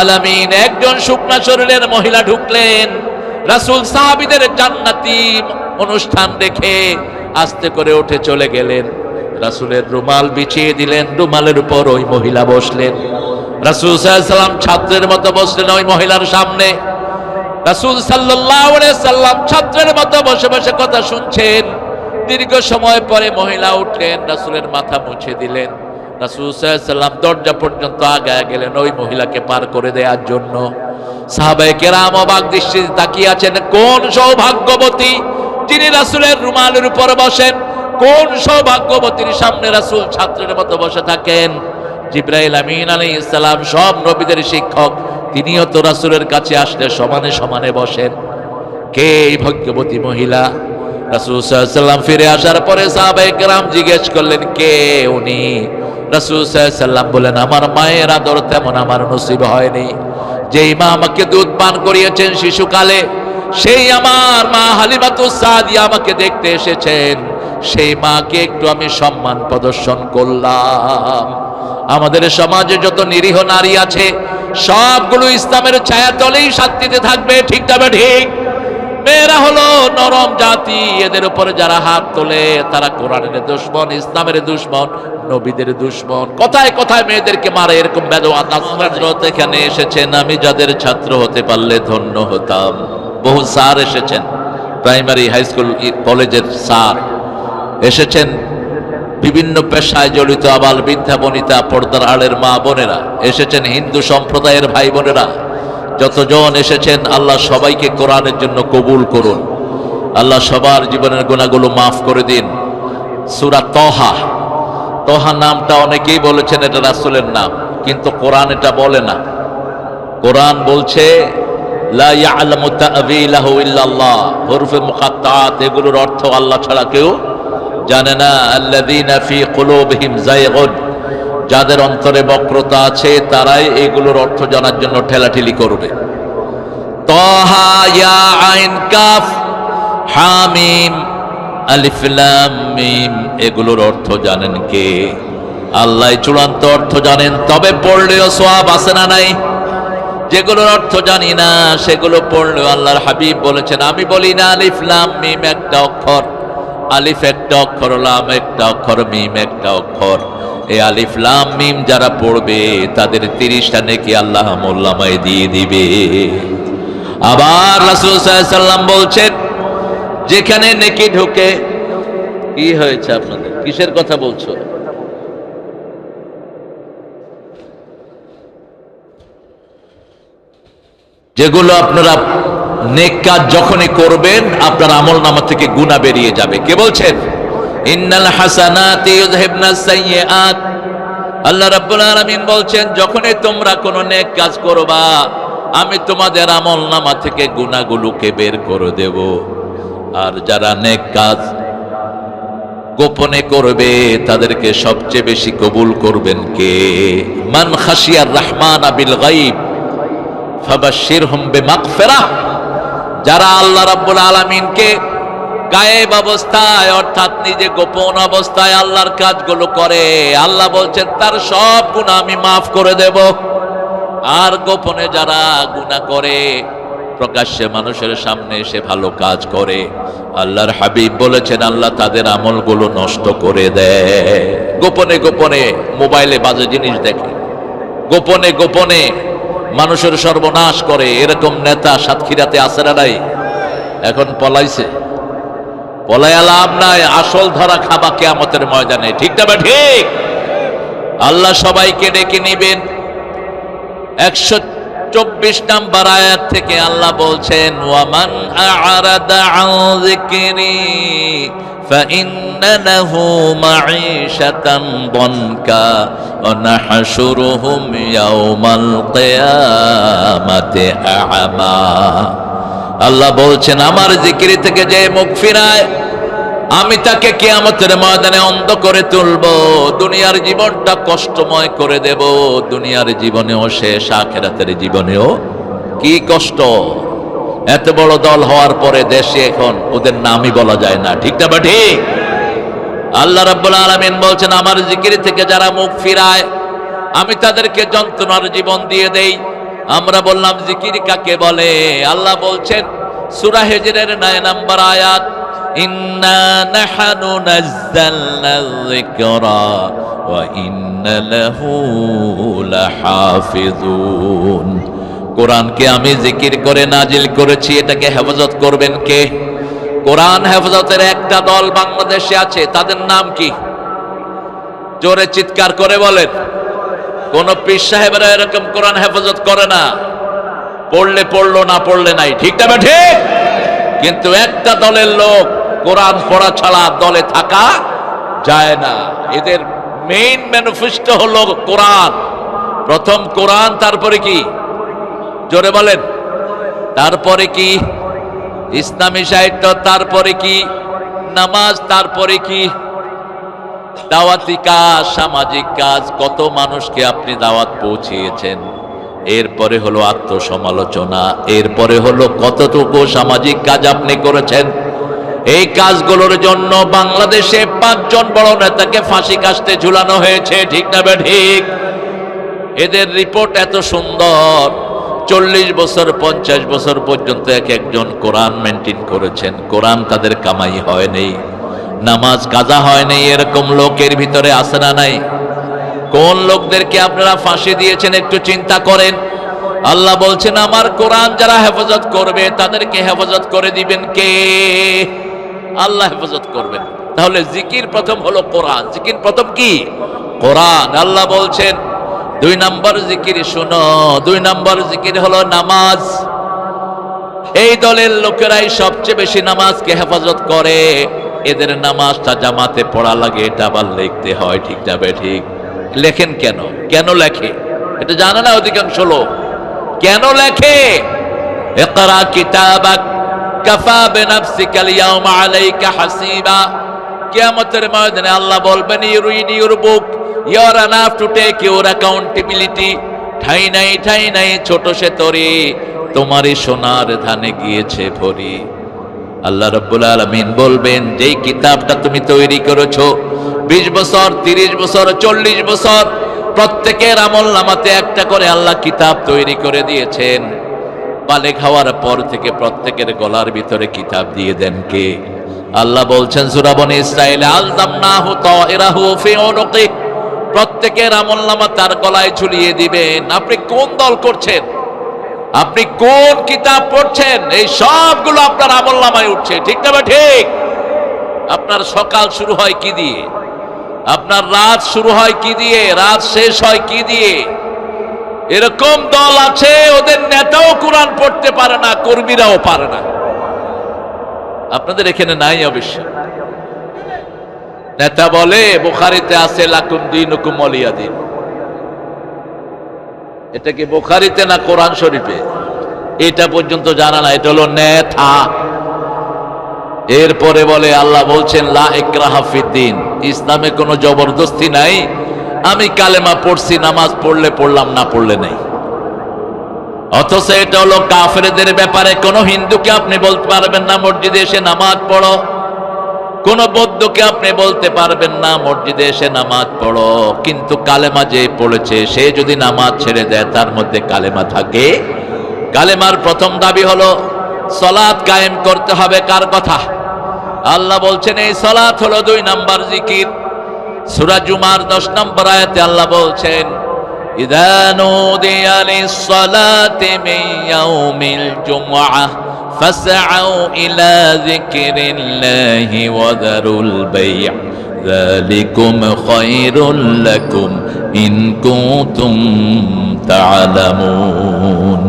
আলামিন একজন শুকনা শরীরের মহিলা ঢুকলেন। রাসূল সাহাবীদের জান্নাতি অনুষ্ঠান দেখে আস্তে করে উঠে চলে গেলেন। রাসূলের রুমাল বিছিয়ে দিলেন, রুমালের উপর ওই মহিলা বসলেন। রাসূল সাল্লাল্লাহু আলাইহি ওয়াসাল্লাম ছাত্রের মতো বসলেন ওই মহিলার সামনে। রাসূল সাল্লাল্লাহু আলাইহি ওয়াসাল্লাম ছাত্রের মতো বসে বসে কথা শুনছেন। দীর্ঘ সময় পরে মহিলা উঠলেন, রাসূলের মাথা মুছে দিলেন। রাসূল সাল্লাল্লাহু আলাইহি ওয়াসাল্লাম দরজা পর্যন্ত আগায় গেলেন ওই মহিলাকে পার করে দেওয়ার জন্য। সাহাবায়ে কেরাম অবাক দৃষ্টিতে তাকিয়ে আছেন, কোন সৌভাগ্যবতী যিনি রাসূলের রুমালের উপর বসেন, কোন সৌভাগ্যবতীর সামনে রাসূল ছাত্রের মতো বসে থাকেন। জিবরাইল আমিন আলাইহিস সালাম সব নবীদের শিক্ষক, তিনিও তো রাসূলের কাছে আসলে সমানে সমানে বসেন। কে এই ভাগ্যবতী মহিলা? রাসূল সাল্লাল্লাহু আলাইহি ওয়াসাল্লাম ফিরে আসার পরে সাহাবায়ে কেরাম জিজ্ঞেস করলেন, কে উনি? রাসূল সাল্লাল্লাহু আলাইহি ওয়াসাল্লাম বলেন, আমার মায়ের আদর তেমন আমার নসিব হয়নি। যেই মা আমাকে দুধ পান করিয়েছেন শিশুকালে, সেই আমার মা হালিমাতুস সাদিয়া আমাকে দেখতে এসেছেন। সেই মাকে একটু আমি সম্মান প্রদর্শন করলাম। আমাদের সমাজে যত নিরীহ নারী আছে সবগুলো ইসলামের ছায়াতলেই শান্তিতে থাকবে, ঠিক তবে ঠিক। মেয়েরা হলো নরম জাতি, এদের উপরে যারা হাত তোলে তারা কোরআনের দুশমন, ইসলামের দুশমন, নবীদের দুশমন। কথায় কথায় মেয়েদেরকে মারে, এরকম বেদওয়াত হযরত এখানে এসেছেন। আমি যাদের ছাত্র হতে পারলে ধন্য হতাম। বহু স্যার এসেছেন, প্রাইমারি হাই স্কুল কলেজের স্যার এসেছেন, বিভিন্ন পেশায় জড়িত আবাল বৃদ্ধা বনিতা, পর্দার আড়ের মা বোনেরা এসেছেন, হিন্দু সম্প্রদায়ের ভাই বোনেরা যতজন এসেছেন, আল্লাহ সবাইকে কোরআনের জন্য কবুল করুন। আল্লাহ সবার জীবনের গুনাহগুলো মাফ করে দিন। সূরা তহা, তহা নামটা অনেকেই বলেছেন এটা রাসূলের নাম, কিন্তু কোরআন এটা বলে না। কোরআন বলছে লা ইয়ালামু তা'ওয়িলাহু ইল্লাল্লাহ, হরফে মুকাত্তাআত, এগুলোর অর্থ আল্লাহ ছাড়া কেউ জানে না। আল্লাযীনা ফী কুলূবিহিম যায়গুন, যাদের অন্তরে বক্রতা আছে তারাই এগুলোর অর্থ জানার জন্য ঠেলাঠেলি করবে। তাহা, ইয়া আইন কাফ হামিম আলিফ লাম মিম, এগুলোর অর্থ জানেন কে? আল্লাহ চূড়ান্ত অর্থ জানেন, তবে পড়লেও সওয়াব আছে না নাই? যেগুলোর অর্থ জানি না সেগুলো পড়লেও আল্লাহর হাবিব বলেছেন, আমি বলি না আলিফ লাম মিম একটা অক্ষর, আলিফ একটা অক্ষর, লাম একটা অক্ষর, মিম একটা অক্ষর। এই আলিফ লাম মিম যারা পড়বে তাদের 30টা নেকি আল্লাহ আমলনামায় দিয়ে দিবে। আবার রাসূল সাল্লাল্লাহু আলাইহি ওয়াসাল্লাম বলছেন, যেখানে নেকি ঢোকে, কি হয়েছে আপনাদের, কিসের কথা বলছো? যেগুলো আপনারা নেক কাজ যখনই করবেন আপনার আমলনামা থেকে গুনাহ বেরিয়ে যাবে। কে বলছেন? ইন্নাল হাসানাতি ইউযহিবনাস সাইয়্যাত। আল্লাহ রাব্বুল আলামিন বলছেন, যখনই তোমরা কোনো নেক কাজ করবা আমি তোমাদের আমলনামা থেকে গুনাহগুলোকে বের করে দেব। আর যারা নেক কাজ গোপনে করবে তাদেরকে সবচেয়ে বেশি কবুল করবেন কে? মান খাশিয়ার রহমান বিল গায়ব ফাবাশশিরহুম বিমাগফিরাহ। যারা আল্লাহ রাব্বুল আলামিনকে গায়েব অবস্থায় অর্থাৎ নিজে গোপন অবস্থায় আল্লাহর কাজগুলো করে, আল্লাহ বলছেন তার সব গুনাহ আমি মাফ করে দেব। আর গোপনে যারা গুনাহ করে প্রকাশ্যে মানুষের সামনে এসে ভালো কাজ করে, আল্লাহর হাবিব বলেছেন আল্লাহ তাদের আমলগুলো নষ্ট করে দেয়। গোপনে গোপনে মোবাইলে বাজে জিনিস দেখে, গোপনে গোপনে মানুষের সর্বনাশ করে, এরকম নেতা সাতক্ষীরাতে আছে না নাই? এখন পলাইছে, পলায়া লাভ নাই, আসল ধরা খাবা কিয়ামতের ময়দানে, ঠিক না? ঠিক। আল্লাহ সবাইকে ডেকে নিবেন। 124 নম্বর আয়াত থেকে আল্লাহ বলছেন, ওয়ামান আ'রাদা আন যিকরি ফাইন্না লাহু মাঈশাতান দনকা ওয়া নাহশুরুহুম ইয়াওমাল কিয়ামাতি আ'মা। আল্লাহ বলছেন, আমার জিকির থেকে যে মুখ ফিরায় আমি তাকে কিয়ামতের ময়দানে অন্ধ করে তুলব, দুনিয়ার জীবনটা কষ্টময় করে দেব। দুনিয়ার জীবনেও শেষ, আখিরাতের জীবনেও কি কষ্ট। এত বড় দল হওয়ার পরে দেশে এখন ওদের নামই বলা যায় না, ঠিক না? ঠিক। আল্লাহ রাব্বুল আলামিন বলছেন, আমার জিকির থেকে যারা মুখ ফিরায় আমি তাদেরকে যন্ত্রণার জীবন দিয়ে দেই। আমরা বললাম জিকির কাকে বলে? আল্লাহ বলছেন সূরা হিজরের 9 নম্বর আয়াত, ইন্না নাহনু নাযালনা যিকরা ওয়া ইন্না লাহু লাহাফিজুন। কোরআনকে আমি জিকির করে নাজিল করেছি, এটাকে হেফাজত করবেন কে? কোরআন হেফাজতের একটা দল বাংলাদেশে আছে, তাদের নাম কি? জোরে চিৎকার করে বলেন। কোন পীর সাহেবরা এরকম কোরআন হেফাজত করে না, পড়লে পড়লো, না পড়লে নাই, ঠিক না ঠিক? কিন্তু একটা দলের লোক কোরআন পড়া ছাড়া দলে থাকা যায় না। এদের মেইন ম্যানিফেস্টো হলো কোরআন। প্রথম কোরআন, তারপরে কি? জোরে বলেন। তারপরে কি? ইসলামী সাহিত্য, তারপরে কি? নামাজ, তারপরে কি? দাওয়াতি কাজ, সামাজিক কাজ, কত মানুষকে আপনি দাওয়াত পৌঁছিয়েছেন। এরপরে হলো আত্মসমালোচনা, এরপরে হলো কতটুকু সামাজিক কাজ আপনি করেছেন। এই কাজগুলোর জন্য বাংলাদেশে 5 জন বড় নেতাকে ফাঁসি কাস্টে ঝুলানো হয়েছে, ঠিক না ঠিক? এদের রিপোর্ট এত সুন্দর, 40 বছর 50 বছর পর্যন্ত এক একজন কোরআন মেনটেন করেছেন, কোরআন তাদের কামাই হয় নাই, নামাজ কাজা হয় নাই। এরকম লোকের ভিতরে আছে না নাই? কোন লোকদেরকে আপনারা ফাঁসি দিয়েছেন একটু চিন্তা করেন। আল্লাহ বলছেন আমার কোরআন যারা হেফাজত করবে তাদেরকে হেফাজত করে দিবেন কে? আল্লাহ হেফাজত করবেন। তাহলে জিকির প্রথম হলো কোরআন। জিকির প্রথম কি? কোরআন। আল্লাহ বলছেন 2 নম্বর জিকির শুনো, 2 নম্বর জিকির হলো নামাজ। এই দলের লোকেরাই সবচেয়ে বেশি নামাজকে হেফাজত করে। এদের নামাজটা জামাতে পড়া লাগে, এটা আবার লিখতে হয়, ঠিক যাবে ঠিক? লেখেন কেন? কেন লেখে এটা জানে না অধিকাংশ লোক। কেন লেখে? ইকরা কিতাবাক কাফা বিনাফসিকাল ইয়াউমা আলাইকা হাসিবা। কিয়ামতের ময়দানে আল্লাহ বলবেন you read your book, you are enough to take your accountability. ঠাই নাই ছোট সে তরি, তোমারই সোনার ধানে গিয়েছে ভরি। আল্লাহ রাব্বুল আলামিন বলবেন যেই কিতাবটা তুমি তৈরি করেছো 20 বছর 30 বছর 40 বছর, প্রত্যেকের আমলনামাতে একটা করে আল্লাহ কিতাব তৈরি করে দিয়েছেন। বালেগ হওয়ার পর থেকে প্রত্যেকের গলার ভিতরে কিতাব দিয়ে দেন কে? আল্লাহ বলছেন সূরা বনী ইসরাঈল, আলজামনাহু তায়রাহু ফি উনুকি। প্রত্যেকের আমলনামা তার গলায় ঝুলিয়ে দিবেন। আপনি কোন দল করছেন? আপনি কোন কিতাব পড়ছেন? এই সবগুলো আপনার আমলনামায় উঠছে, ঠিক না ঠিক? আপনার সকাল শুরু হয় কি দিয়ে? আপনার রাত শুরু হয় কি দিয়ে? রাত শেষ হয় কি দিয়ে? এরকম দল আছে, ওদের নেতাও কোরআন পড়তে পারে না, কর্মীরাও পারে না। আপনাদের এখানে নাই অবশ্য। নেতা বলে বুখারীতে আছে লাকুম দীনুকুম ওয়ালিয়া দীন। এটা কি বুখারীতে না কোরআন শরীফে? এটা পর্যন্ত জানা না। এটা হলো নেতা। এরপরে বলে আল্লাহ বলছেন লা ইকরাহা ফিদ্দিন, ইসলামে কোনো জবরদস্তি নাই। আমি কালেমা পড়ছি, নামাজ পড়লে পড়লাম, না পড়লে নাই। অথচ এটা হলো কাফেরদের ব্যাপারে। কোন হিন্দুকে আপনি বলতে পারবেন না মসজিদে এসে নামাজ পড়ো, কোন বৌদ্ধকে আপনি বলতে পারবেন না মসজিদে এসে নামাজ পড়ো। কিন্তু কালেমা যে পড়েছে সে যদি নামাজ ছেড়ে দেয় তার মধ্যে কালেমা থাকে। কালেমার প্রথম দাবি হলো সালাত কায়েম করতে হবে। কার কথা? আল্লাহ বলছেন এই সালাত হলো 2 নম্বর জিকির। সূরা জুমার 10 নম্বর আয়াতে আল্লাহ বলছেন ইযা নুদিয়া লিস-সালাতি মিন ইয়াউমিল জুমআহ ফাসআউ ইলা যিকরিল্লাহি ওয়া যারুল বাই', যালিকুম খায়রুল লাকুম ইন কুনতুম তা'লামুন।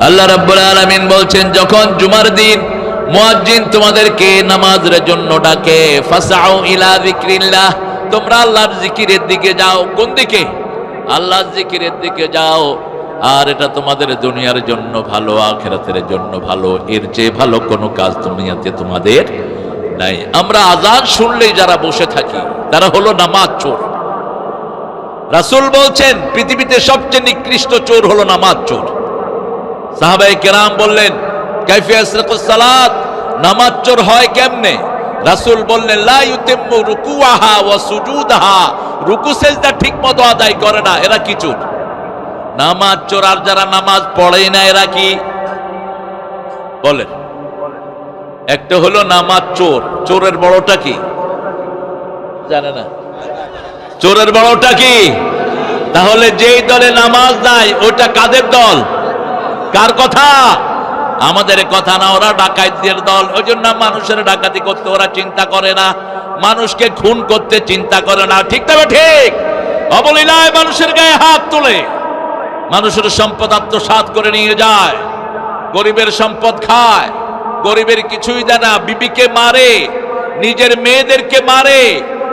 আল্লাহ রাব্বুল আলামিন বলছেন যখন জুমার দিন মুয়াজ্জিন তোমাদেরকে নামাজের জন্য ডাকে, ফাসআউ ইলা যিকরিল্লাহ, তোমরা আল্লাহর জিকিরের দিকে যাও। কোন দিকে? আল্লাহর জিকিরের দিকে যাও। আর এটা তোমাদের দুনিয়ার জন্য ভালো, আখিরাতের জন্য ভালো। এর চেয়ে ভালো কোনো কাজ দুনিয়াতে তোমাদের নাই। আমরা আযান শুনলেই যারা বসে থাকি তারা হলো নামাজ চোর। রাসূল বলছেন পৃথিবীতে সবচেয়ে নিকৃষ্ট চোর হলো নামাজ চোর। সাহাবায়ে কেরাম বললেন কাইফা ইয়াসরিকুস সালাত, নামাজ চোর হয় কেমনে? রাসূল বললেন লা ইউতিম্মু রুকুআহা ওয়া সুজুদাহা, রুকু সেজদা ঠিকমতো আদায় করে না, এরা কি চোর? নামাজ চোর আর যারা নামাজ পড়েই না এরা কি বলেন? একটা হলো নামাজ চোর, চোরের বড়টা কি জানে না? চোরের বড়টা কি? তাহলে যেই দলে নামাজ নাই ওটা কাদের দল? কার কথা? আমাদের কথা না, ওরা ডাকাতদের দল। ওই জন্য মানুষের ডাকাতি করতে ওরা চিন্তা করে না, মানুষকে খুন করতে চিন্তা করে না। ঠিক তবে ঠিক অবলীলায় মানুষের গায়ে হাত তোলে, মানুষের সম্পদ আত্মসাৎ করে নিয়ে যায়, গরিবের সম্পদ খায়, গরিবের কিছুই দেয় না, বিবিকে মারে, নিজের মেয়েদেরকে মারে,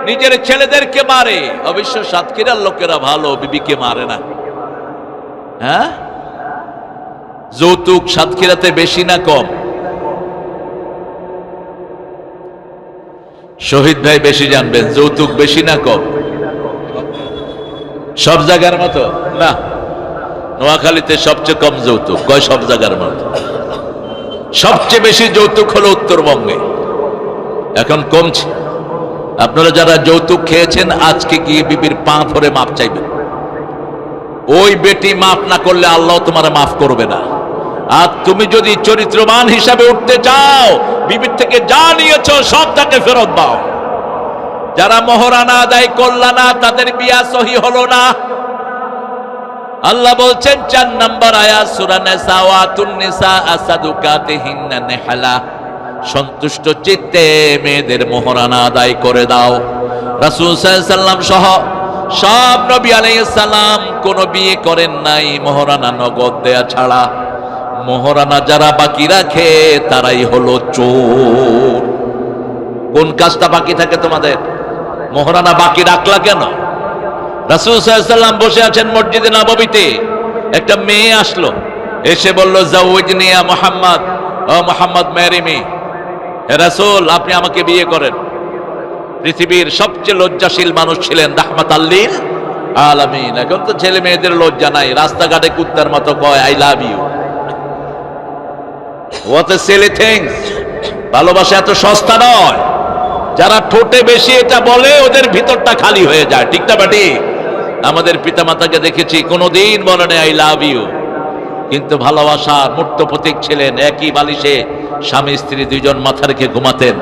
নিজের ছেলেদেরকে মারে। অবশ্য সাতক্ষীরার লোকেরা ভালো, বিবিকে মারে না। হ্যাঁ, যৌতুক সাতক্ষীরাতে বেশি না কম? শহীদ ভাই বেশি জানবেন, যৌতুক বেশি না কম? সব জায়গার মতো না, নোয়াখালীতে সবচেয়ে কম যৌতুক। কয় সব জায়গার মতো? সবচেয়ে বেশি যৌতুক হলো উত্তরবঙ্গে, এখন কমছে। আপনারা যারা যৌতুক খেয়েছেন আজকে গিয়ে বিবির পা ধরে মাপ চাইবেন। ওই বেটি মাফ না করলে আল্লাহ তোমার মাফ করবে না। আর তুমি যদি চরিত্রবান হিসাবে উঠতে চাও, বিবির থেকে যা নিয়েছো সব তাকে ফেরত দাও। যারা মোহরানা আদায় করলা না তাদের বিয়া সহি হলো না। আল্লাহ বলছেন ৪ নম্বর আয়াত সূরা নিসা, ওয়াতুন নিসা আসাদুকাতিহিন্না নিহলা, সন্তুষ্ট চিত্তে মেয়েদের মোহরানা আদায় করে দাও। রাসূল সাল্লাল্লাহু আলাইহি সাল্লাম সহ সব নবী আলাইহিস সালাম কোন বিয়ে করেন নাই মোহরানা নগদ দেয়া ছাড়া। মোহরানা যারা বাকি রাখে তারাই হলো চোর। কোন কাজটা বাকি থাকে তোমাদের? মোহরানা বাকি রাখলা কেন? রাসূল সাল্লাল্লাহু আলাইহি সাল্লাম বসে আছেন মসজিদে নববীতে, একটা মেয়ে আসলো, এসে বলল জাওয়াজনি ইয়া মুহাম্মদ, ও মুহাম্মদ ম্যারি মি। হে রাসূল, আপনি আমাকে বিয়ে করেন। পৃথিবীর সবচেয়ে লজ্জাশীল মানুষ ছিলেন রাহমাতাল লিল আলামিন। এখন তো ছেলে মেয়েদের লজ্জা নাই, রাস্তাঘাটে কুত্তার মতো কয় I love you. What a silly things. ভালোবাসা এত সস্তা নয়। যারা ঠোঁটে বেশি এটা বলে ওদের ভিতরটা খালি হয়ে যায়। ঠিক না বাটি? আমাদের পিতামাতাকে দেখেছি কোনোদিন বলে না আই লাভ ইউ, কিন্তু ভালোবাসার মূর্ত প্রতীক ছিলেন। একই বালিশে স্বামী স্ত্রী দুইজন মাথা রেখে ঘুমাতেন।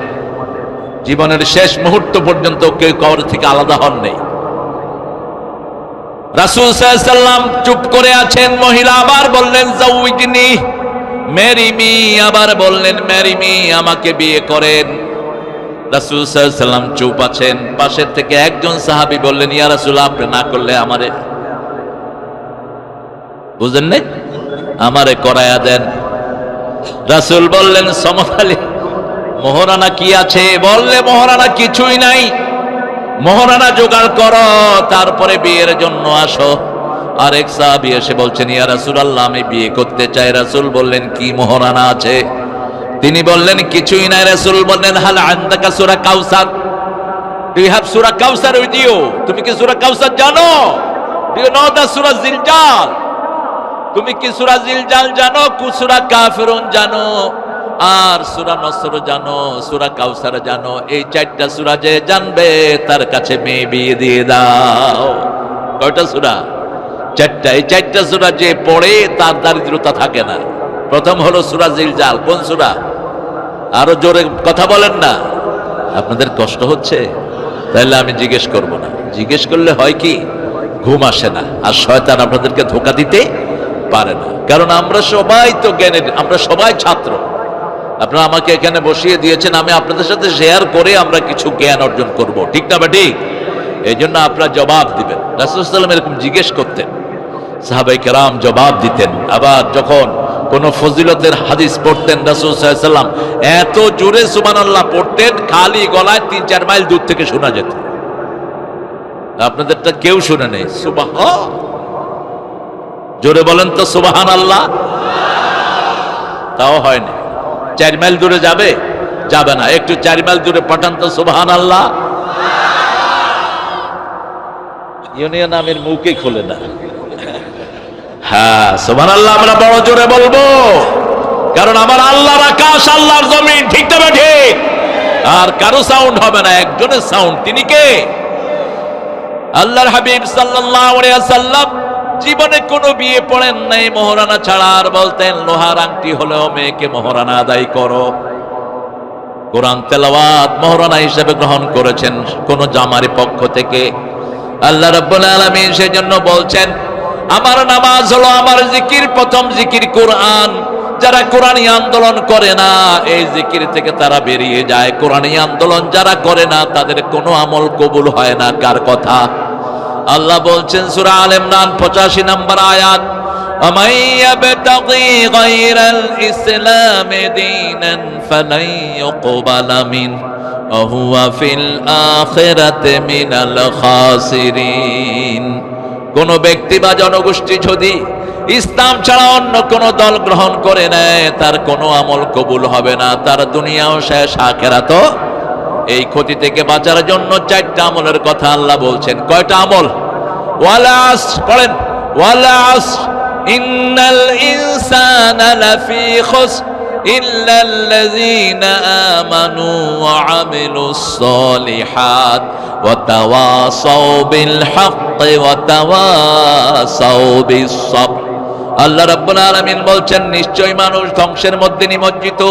জীবনের শেষ মুহূর্ত পর্যন্ত কেউ কবর থেকে আলাদা হন নেই। রাসূল সাল্লাল্লাহু আলাইহি সাল্লাম চুপ করে আছেন। মহিলা আবার বললেন জাওয়াজনি ম্যারি মি, আবার বললেন ম্যারি মি, আমাকে বিয়ে করেন। রাসূল সাল্লাল্লাহু আলাইহি সাল্লাম চুপ আছেন। পাশের থেকে একজন সাহাবী বললেন, ইয়া রাসূল, আপনি না করলে আমারে, বুঝেন নাই, আমারে করায়া দেন। রাসূল বললেন, সমকালী মোহরানা কি আছে? বললে মোহরানা কিছুই নাই, মোহরানা জোগাড় করো, তারপরে বিয়ের জন্য আসো। আরেক সাহাবী এসে বলছেন, ইয়া রাসূলুল্লাহ, আমি বিয়ে করতে চাই। রাসূল বললেন, কি মোহরানা আছে? তিনি বললেন, কিছুই নাই। রাসূল বললেন, হাল আনদাকা সূরা কাউসার, ডু ইউ হ্যাভ সূরা কাউসার উইথ ইউ? তুমি কি সূরা কাউসার জানো? ডু ইউ নো দ্য সূরা জিলজাল? তুমি কি সূরা জিলজাল জানো? সূরা কাফিরুন জানো, আর সূরা নসর জানো, সূরা কাউসার জানো। এই 4টা সূরা যে জানবে তার কাছে মেয়ে বিয়ে দিয়ে দাও। কয়টা সূরা? 4টা। এই 4টা সূরা যে পড়ে তার দারিদ্রতা থাকে না। প্রথম হলো সূরা জিলজাল। কোন সূরা? আরো জোরে কথা বলেন না, আপনাদের কষ্ট হচ্ছে। তাহলে আমি জিজ্ঞেস করব না। জিজ্ঞেস করলে হয় কি, ঘুম আসে না, আর শয়তান আপনাদেরকে ধোঁকা দিতে পারে না। কারণ আমরা সবাই তো জ্ঞানের, আমরা সবাই ছাত্র। আপনারা আমাকে এখানে বসিয়ে দিয়েছেন, আমি আপনাদের সাথে শেয়ার করে আমরা কিছু জ্ঞান অর্জন করব। ঠিক না বা ঠিক? এই জন্য আপনারা জবাব দিবেন। রাসূল সাল্লাল্লাহু আলাইহি ওয়াসাল্লাম এরকম জিজ্ঞেস করতেন, সাহাবায়ে কেরাম জবাব দিতেন। আবার যখন কোন ফজিলতের হাদিস পড়তেন, রাসূল সাল্লাল্লাহু আলাইহি ওয়াসাল্লাম এত জোরে সুবহানাল্লাহ পড়তেন, খালি গলায় 3-4 মাইল দূর থেকে শোনা যেত। আপনাদেরটা কেউ শুনে নেই। সুবহান, জোরে বলেন তো সুবহানাল্লাহ। তাও হয়নি। 4 মাইল দূরে যাবে? যাবে না। একটু 4 মাইল দূরে পাঠান তো সুবহানাল্লাহ। ইউনিয়ন আমির মুখে খোলে না। হ্যাঁ, সুবহানাল্লাহ আমরা বড় জোরে বলবো, কারণ আমার আল্লাহর আকাশ, আল্লাহর জমিন। ঠিক তবে ঠিক। আর কারো সাউন্ড হবে না, একজনের সাউন্ড। তিনি কে? আল্লাহর হাবিব সাল্লাল্লাহু আলাইহি ওয়াসাল্লাম জীবনে কোনো বিয়ে পড়েন নাই মহারানা ছাড়া, আর বলতেন লোহার আংটি হলেও মেয়েকে মহারানা আদায় করো। কোরআন তেলাওয়াত মহারানা হিসেবে গ্রহণ করেছেন কোন জামার পক্ষ থেকে। আল্লাহ রাব্বুল আলামিন সেজন্য বলছেন, আমার নামাজ হলো আমার জিকির, প্রথম জিকির কোরআন। যারা কোরআনী আন্দোলন করে না এই জিকির থেকে তারা বেরিয়ে যায়। কোরআনী আন্দোলন যারা করে না তাদের কোনো আমল কবুল হয় না। কার কথা? আল্লাহ বলছেন সূরা আলে ইমরান 85 নম্বর আয়াত, وَمَن يَبْتَغِي غَيْرَ الْإِسْلَامِ دِينًا فَلَن يُقْبَلَ مِنْهُ وَهُوَ فِي الْآخِرَةِ مِنَ الْخَاسِرِينَ। কোন ব্যক্তি বা জনগোষ্ঠী যদি ইসলাম ছাড়া অন্য কোন দল গ্রহণ করে নেয় তার কোনো আমল কবুল হবে না, তার দুনিয়াও শেষ আখিরাতও। এই ক্ষতি থেকে বাঁচার জন্য 4টা আমলের কথা আল্লাহ বলছেন। কয়টা আমল? ওয়ালা আসর, পড়েন ওয়ালা আসর ইন্নাল ইনসানা লাফি খুসর ইল্লাল্লাযীনা আমানু ওয়া আমিলুস সলিহাত ওয়া তাওয়াসাউ বিল হাক্কি ওয়া তাওয়াসাউ বিস সাবর। আল্লাহ রাব্বুল আলামিন বলছেন নিশ্চয়ই মানুষ ধ্বংসের মধ্যে নিমজ্জিত।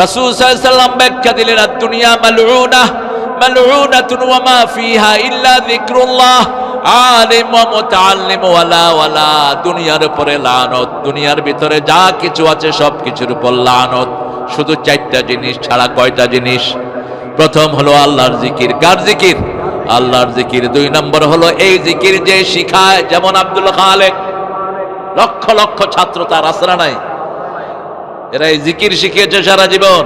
রাসূল সাল্লাল্লাহু আলাইহি ওয়াসাল্লাম ব্যাখ্যা দিলেন, আদ-দুনিয়া মালউনা মালউনাতুন ওয়া মা ফিহা ইল্লা যিকরুল্লাহ আলিম ওয়া মুতাআল্লিম ওয়ালা ওয়ালা। দুনিয়ার উপরে লানত, দুনিয়ার ভিতরে যা কিছু আছে সব কিছুর উপর লানত, শুধু 4টা জিনিস ছাড়া। কয়টা জিনিস? প্রথম হলো আল্লাহর জিকির। কার জিকির? আল্লাহর জিকির। 2 নম্বর হলো এই জিকির যে শিখায়, যেমন আব্দুল খালেক, লক্ষ লক্ষ ছাত্র তার আসরা নাই, এরা এই জিকির শিখিয়েছে সারা জীবন।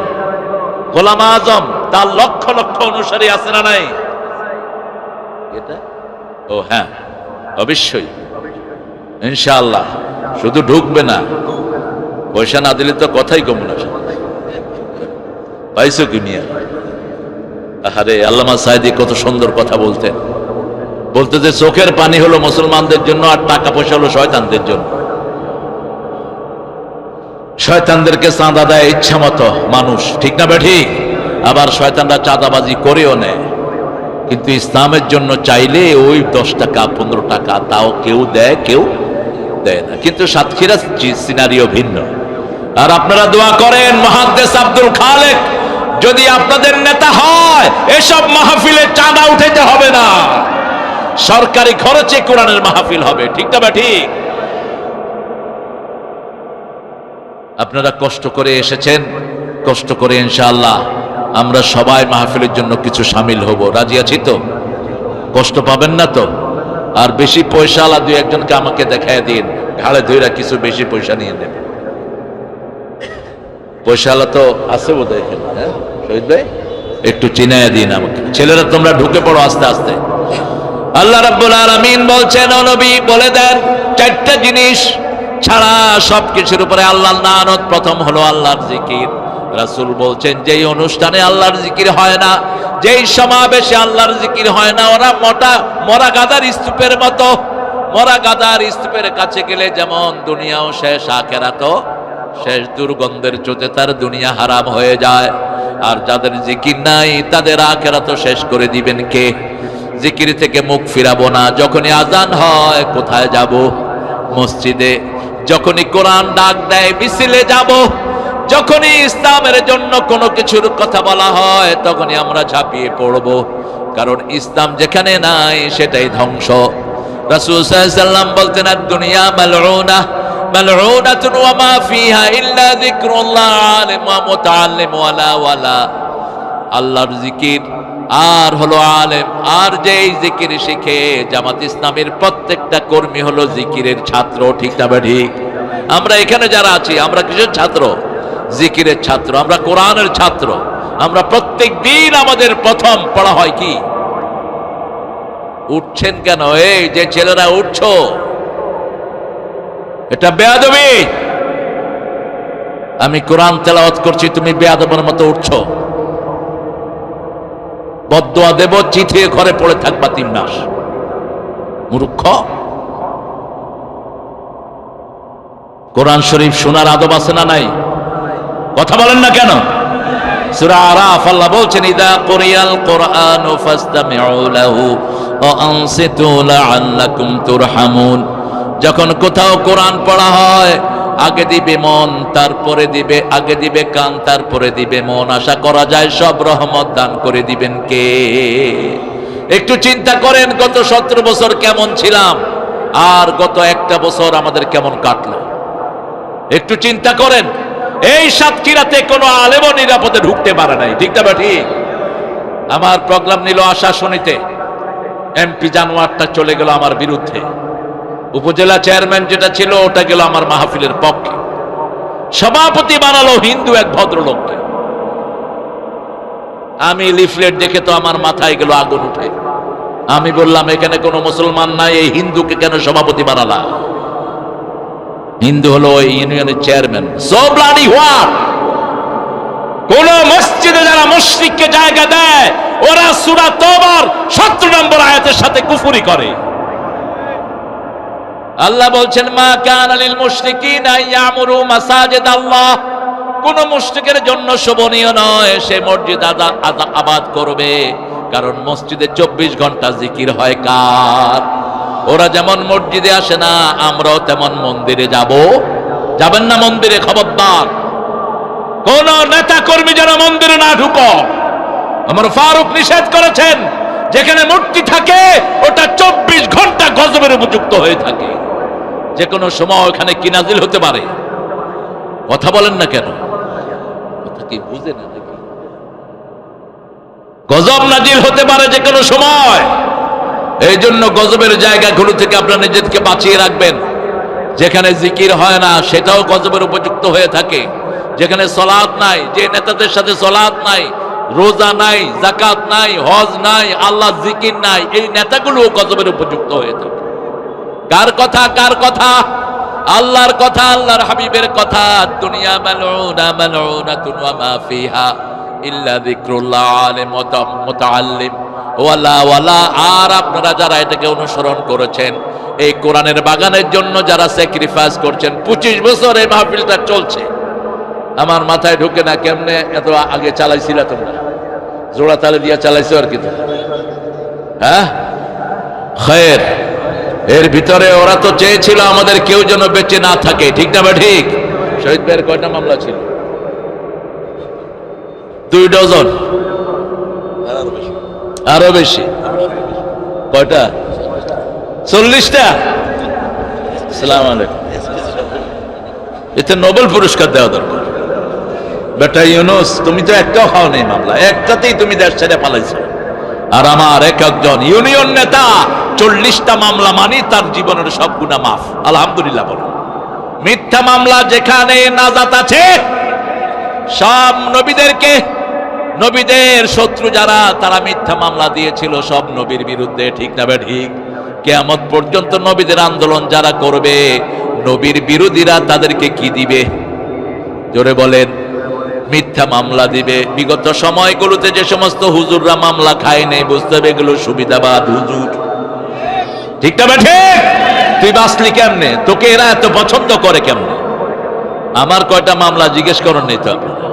গোলাম আজম তার লক্ষ লক্ষ অনুসারী আছে না নাই? এটা ও হ্যাঁ, অবশ্যই ইনশাআল্লাহ। শুধু ঢুকবে না, পয়সা না দিলে তো কথাই কম না। পাইছো কি নিয়ে? আরে আল্লামা সাইদি কত সুন্দর কথা বলতেন, বলতে যে চোখের পানি হলো মুসলমানদের জন্য আর টাকা পয়সা হলো শয়তানদের জন্য। শয়তানদেরকে চাঁদা দেয় ইচ্ছা মতো মানুষ, ঠিক না ঠিক? আবার শয়তানরা চাঁদাবাজি করেও নেয়, কিন্তু ইসলামের জন্য চাইলে ওই 10 টাকা 15 টাকা তাও কেউ দেয়, কেউ দেয় না। কিন্তু সাতক্ষীরা সিনারিও ভিন্ন। আর আপনারা দোয়া করেন মুহাদ্দিস আব্দুল খালেক যদি আপনাদের নেতা হয়, এসব মাহফিলে চাঁদা উঠাইতে হবে না, সরকারি খরচে কোরআনের মাহফিল হবে, ঠিক না ঠিক? আপনারা কষ্ট করে এসেছেন, কষ্ট করে ইনশাআল্লাহ আমরা সবাই মাহফিলের জন্য কিছু শামিল হব। রাজি আছি তো? কষ্ট পাবেন না তো? আর বেশি পয়সাওয়ালা 2-1জনকে আমাকে দেখায় দিন, ঘাড়ে ধইরা কিছু বেশি পয়সা নিয়ে নেব। পয়সাওয়ালা তো আছে বোধহয় এখানে, হ্যাঁ শহীদ ভাই? একটু চিনায় দিন আমাকে। ছেলেরা তোমরা ঢুকে পড়ো আস্তে আস্তে। আল্লাহ রাব্বুল আলামিন বলছেন, ও নবী বলে দেন 4টা জিনিস ছাড়া সবকিছুর উপরে আল্লাহর লানত। প্রথম হলো আল্লাহর জিকির। রাসূল বলছেন যেই অনুষ্ঠানে আল্লাহর জিকির হয় না, যেই সমাবেশে আল্লাহর জিকির হয় না, ওরা মরা গাদার স্তূপের মতো। মরা গাদার স্তূপের কাছে গেলে যেমন দুনিয়াও শেষ আখিরাতও শেষ, দুর্গন্ধের চোটে তার দুনিয়া হারাম হয়ে যায়। আর যাদের জিকির নাই তাদের আখিরাতও শেষ করে দিবেন কে? জিকির থেকে মুখ ফিরাবো না। যখনই আজান হয় কোথায় যাব? মসজিদে। যখনই কোরআন ডাক দেয় মিছিলে যাব। যখনই ইসলামের জন্য কোনো কিছুর কথা বলা হয় তখনই আমরা ঝাঁপিয়ে পড়ব, কারণ ইসলাম যেখানে নাই সেটাই ধ্বংস। রাসূল সাল্লাল্লাহু আলাইহি ওয়াসাল্লাম বলতেন, আদ-দুনিয়া মালউনা মালউনাতুন ওয়া মা ফিহা ইল্লা যিকরুল্লাহ আলিম ওয়া মুতাআল্লিম ওয়ালা ওয়ালা। আল্লাহর জিকির আর হলো আলেম, আর যেই জিকির শিখে। জামাত ইসলামের প্রত্যেকটা কর্মী হলো জিকিরের ছাত্র, ঠিক না ঠিক? আমরা এখানে যারা আছি আমরা কিসের ছাত্র? জিকিরের ছাত্র, আমরা কোরআনের ছাত্র। আমরা প্রত্যেক দিন আমাদের প্রথম পড়া হয় কি? উঠছেন কেন? এই যে ছেলেরা উঠছো, এটা বেয়াদবি। আমি কোরআন তেলাওয়াত করছি, তুমি বেয়াদবের মতো উঠছো। বদদোয়া দেব, চিঠিয়ে ঘরে পড়ে থাকবা 3 মাস। মূর্খ। কোরআন শরীফ শোনার আদব আছে না নাই? কথা বলেন না কেন? সূরা আরাফ আল্লাহ বলছেন, ইদা কুরিয়াল কুরআনু ফাসতামিউ লাহু ওয়া আনসিতু লাআল্লাকুম তুরহামুন। যখন কোথাও কোরআন পড়া হয় আগে দিবে মন, তারপরে দিবে, আগে দিবে কান, তারপরে দিবে মন। আশা করা যায় সব রহমত দান করে দিবেন কে? একটু চিন্তা করেন গত 17 বছর কেমন ছিলাম, আর গত একটা বছর আমাদের কেমন কাটলো। একটু চিন্তা করেন। এই সাতক্ষীরাতে কোনো আলেমও নিরাপদে ঢুকতে পারে নাই, ঠিক না ঠিক? আমার প্রোগ্রাম নিল আশাশুনিতে, এমপি জানোয়ারটা চলে গেল আমার বিরুদ্ধে, উপজেলা চেয়ারম্যান যেটা ছিল ওটা গেল আমার মাহফিলের পক্ষে, সভাপতি বানালো হিন্দু এক ভদ্রলোককে। আমি লিফলেট দেখে তো আমার মাথায় গেল আগুন উঠে। আমি বললাম, এখানে কোনো মুসলমান নাই, এই হিন্দুকে কেন সভাপতি বানালা? হিন্দু হলো ওই ইউনিয়নের চেয়ারম্যান। So bloody what? কোন মসজিদে যারা মুশরিককে জায়গা দেয় ওরা সূরা তওবার 17 নম্বর আয়াতের সাথে কুফরি করে। আল্লাহ বলছেন, মা কানা লিল মুশরিকিনা ইয়ামুরু মাসাজিদ আল্লাহ, কোন মুশরিকের জন্য শোভনীয় নয় সে মসজিদ আবাদ করবে, কারণ মসজিদে 24 ঘন্টা জিকির হয় কার? ওরা যেমন মসজিদে আসে না, আমরাও তেমন মন্দিরে যাব। যাবেন না মন্দিরে? খবরদার, কোন নেতা কর্মী যেন মন্দিরে না ঢুকো। আমার ফারুক নিষেধ করেছেন, যেখানে মূর্তি থাকে ওটা 24 ঘন্টা গজবের উপযুক্ত হয়ে থাকে। যে কোনো সময় ওখানে কি নাজিল হতে পারে? কথা বলেন না কেন? কথা কি বুঝেন না নাকি? গজব নাজিল হতে পারে যে কোনো সময়। এই জন্য গজবের জায়গাগুলো থেকে আপনারা নিজেদেরকে বাঁচিয়ে রাখবেন। যেখানে জিকির হয় না সেটাও গজবের উপযুক্ত হয়ে থাকে। যেখানে সালাত নাই, যে নেতাদের সাথে সালাত নাই, রোজা নাই, যাকাত নাই, হজ নাই, আল্লাহ জিকির নাই, এই নেতাগুলোও গজবের উপযুক্ত হয়ে থাকে। কার কথা? কার কথা? আল্লাহর কথা, আল্লাহর হাবিবের কথা। দুনিয়া মালউনা মালউনাতুন ওয়া মা ফিহা ইল্লা যিকরুল্লাহ আলিম মুতাআল্লিম ওয়ালা ওয়ালা। আর আপনারা যারা এটাকে অনুসরণ করেছেন, এই কোরআনের বাগানের জন্য যারা স্যাক্রিফাইস করছেন, 25 বছর এই মাহফিলটা চলছে। আমার মাথায় ঢুকে না কেমনে এত আগে চালাইছিল তোমরা? জোড়া তালে দিয়া চালাইছো আর কি তো, হ্যাঁ? খায়ের। এর ভিতরে ওরা তো চেয়েছিল আমাদের কেউ যেন বেঁচে না থাকে, ঠিক না? বা ঠিক? শহীদ ভাইয়ের কয়টা মামলা ছিল? 2 ডজন, আরো বেশি। কয়টা? 40টা। আসসালামু আলাইকুম। এতে নোবেল পুরস্কার দেওয়া দরকার। বেটা ইউনুস, তুমি তো একটাও খাও নেই মামলা, একটাতেই তুমি দেশ ছেড়ে পালাইছো। আর আমার একজন ইউনিয়ন নেতা 40টা মামলা মানি তার জীবনের সব গুনাহ মাফ, আলহামদুলিল্লাহ বলো। মিথ্যা মামলা যেখানে নাজাত আছে, সব নবীদেরকে, নবীদের শত্রু যারা তারা মিথ্যা মামলা দিয়েছিল সব নবীর বিরুদ্ধে, ঠিক না বে ঠিক? কিয়ামত পর্যন্ত নবীদের আন্দোলন যারা করবে, নবীর বিরোধীরা তাদেরকে কি দিবে? জোরে বলেন। মিথ্যা মামলা দিবে। বিগত সময়গুলোতে যে সমস্ত হুজুররা মামলা খায় নেই, বুঝতে হবে এগুলো সুবিধাবাদ হুজুর, ঠিক না বেঠে? তুই বাঁচলি কেমনে? তোকে এরা এত পছন্দ করে কেমনে? আমার কয়টা মামলা জিজ্ঞেস করেন নেই তো আপনারা?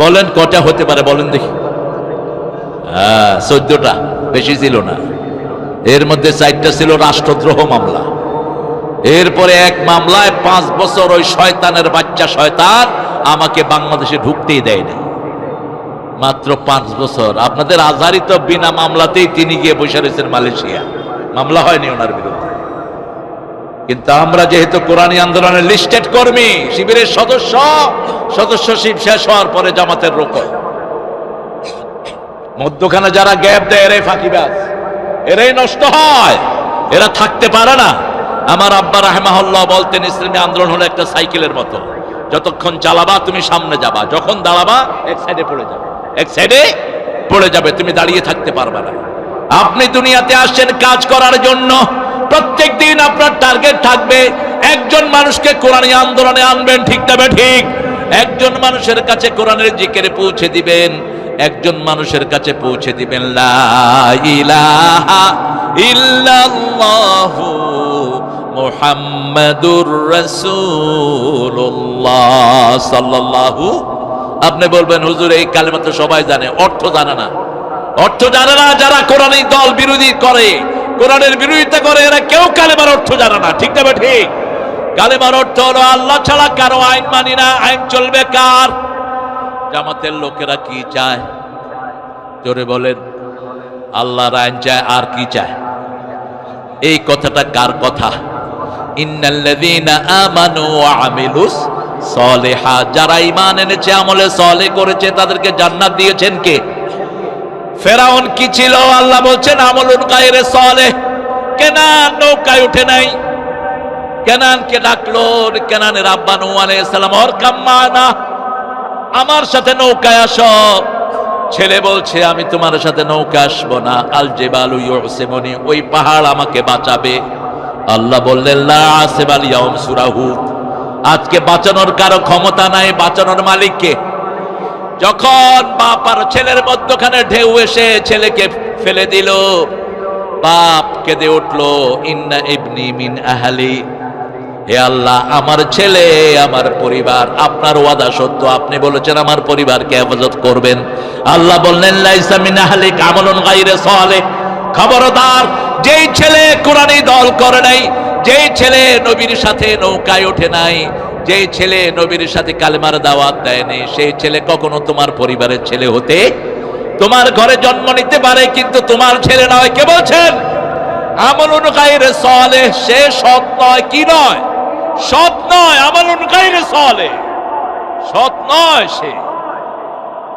বলেন কয়টা হতে পারে বলেন দেখি। হ্যাঁ, 14টা, বেশি ছিল না। এর মধ্যে 4টা ছিল রাষ্ট্রদ্রোহ মামলা। এরপরে এক মামলায় 5 বছর ওই শয়তানের বাচ্চা শয়তান আমাকে বাংলাদেশে ঢুকতেই দেয় নাই। মাত্র 5 বছর। আপনাদের আজহারি তো বিনা মামলাতেই তিনি গিয়ে বসে রয়েছেন মালয়েশিয়া, মামলা হয়নি ওনার বিরুদ্ধে। কিন্তু আমরা যেহেতু কোরআনী আন্দোলনের লিস্টেড কর্মী, শিবিরের সদস্যশিপ শেষ হওয়ার পরে জামাতের রোকন, মধ্যখানে যারা গ্যাপ দেয় এরাই ফাঁকিবাজ, এরাই নষ্ট হয়, এরা থাকতে পারে না। আমার আব্বা রাহমাহুল্লাহ বলতেন, ইসলামী আন্দোলন হলো একটা সাইকেলের মতো, যতক্ষণ চালাবা তুমি সামনে যাবা, যখন দাঁড়াবা এক সাইডে পড়ে যাবে, এক সাইডে পড়ে যাবে, তুমি দাঁড়িয়ে থাকতে পারবে না। আপনি দুনিয়াতে আসছেন কাজ করার জন্য। প্রত্যেক দিন আপনার টার্গেট থাকবে একজন মানুষকে কোরআনী আন্দোলনে আনবেন, ঠিক না ঠিক? একজন মানুষের কাছে কোরআনের জিকিরে পৌঁছে দিবেন, একজন মানুষের কাছে পৌঁছে দিবেন লা ইলাহা ইল্লাল্লাহু মুহাম্মাদুর রাসূলুল্লাহ সাল্লাল্লাহু। আপনি বলবেন হুজুর এই কালেমা তো সবাই জানে, অর্থ জানে না। অর্থ জানে না যারা কোরআনী দল বিরোধী করে, কোরআনের বিরোধিতা করে, এরা কেউ কালেমার অর্থ জানে না। ঠিক না ঠিক? কালেমার অর্থ হলো আল্লাহ ছাড়া কারো আইন মানি না। আইন চলবে কার? জামাতের লোকেরা কি চায়? জোরে বলেন। আল্লাহর আইন চায়, আর কি চায়? এই কথাটা কার কথা? ইন্নাল্লাযীনা আমানু ওয়া আমিলুস সলিহাত, যারা ঈমান এনেছে, আমলে সালেহ করেছে, তাদেরকে জান্নাত দিয়েছেন কে? ফেরাউন কি ছিল? আল্লাহ বলছেন আমলুন গায়রে সালেহ। কেনান নৌকায় উঠে নাই, কেনানকে ডাকলো, কেনানের আব্বা নূহ আলাইহিস সালাম, ওর কাম্মানা, আমার সাথে নৌকায় আসো। ছেলে বলছে আমি তোমার সাথে নৌকা আসবো না, আল জিবালু ইউসিমুনি, ওই পাহাড় আমাকে বাঁচাবে। আল্লাহ বললেন লা আসিবাল ইয়াউম, সূরা হুদ। আজকে বাঁচানোর কারো ক্ষমতা নাই, বাঁচানোর মালিক কে? যখন বাপ আর ছেলের মধ্যখানে ঢেউ এসে ছেলেকে ফেলে দিল, বাপ কেঁদে উঠলো, ইন্না ইবনি মিন আহলি, হে আল্লাহ আমার ছেলে আমার পরিবার, আপনার ওয়াদা সত্য, আপনি বলেছেন আমার পরিবারকে হেফাজত করবেন। আল্লাহ বললেন লাইসা মিন আহলিক আমালুন গায়রে সালেহ, খবরদার যেই ছেলে কোরআনী দল করে নাই, যেই ছেলে নবীর সাথে নৌকায় ওঠে নাই, যেই ছেলে নবীর সাথে কালেমার দাওয়াত দেয়নি, সেই ছেলে কখনো তোমার পরিবারের ছেলে হতে, তোমার ঘরে জন্ম নিতে পারে কিন্তু তোমার ছেলে নয়। কে বলছেন? আমালুন গায়রে সালেহ, সে সৎ নয়। কি নয়? সৎ নয়। আমালুন গায়রে সালেহ, সৎ নয় সে।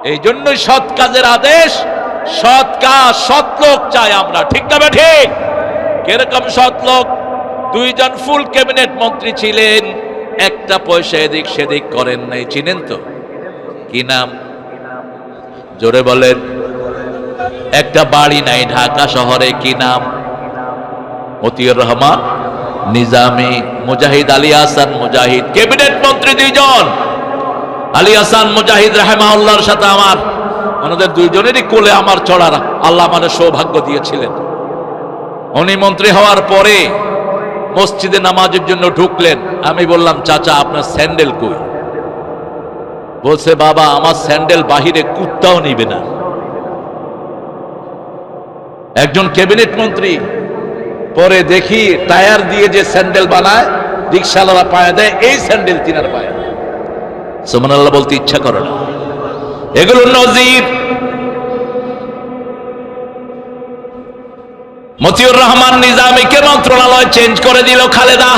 এই জন্যই সৎ কাজের আদেশ, সৎ কাজ, সৎ লোক চাই আমরা। ঠিক না ঠিক? কিরকম সৎ লোক? দুইজন ফুল ক্যাবিনেট মন্ত্রী ছিলেন, একটা পয়সা এদিক সেদিক করেন নাই। চিনেন তো? কি নাম? জোরে বলেন। একটা বাড়ি নাই ঢাকা শহরে। কি নাম? মতিউর রহমান নিজামী, মুজাহিদ আলী হাসান মুজাহিদ, ক্যাবিনেট মন্ত্রী দুইজন। আলী হাসান মুজাহিদ রাহিমাহুল্লাহর সাথে আমার, ওনাদের দুইজনেরই কোলে আমার চড়ার আল্লাহ আমাদের সৌভাগ্য দিয়েছিলেন। উনি মন্ত্রী হওয়ার পরে মসজিদে নামাজের জন্য ঢুকলেন। আমি বললাম চাচা আপনার স্যান্ডেল কই? বলছে বাবা আমার স্যান্ডেল বাহিরে কুত্তাও নিবে না। একজন ক্যাবিনেট মন্ত্রী, পরে দেখি টায়ার দিয়ে যে স্যান্ডেল বানায় রিকশাওয়ালা পায়ে দেয়, এই স্যান্ডেল তিনার পায়ে। সুবহানাল্লাহ বলতে ইচ্ছা করে না। এগুলো নজির। মতিউর রহমান নিজামীকে মন্ত্রণালয় চেঞ্জ করে দিল খালেদা।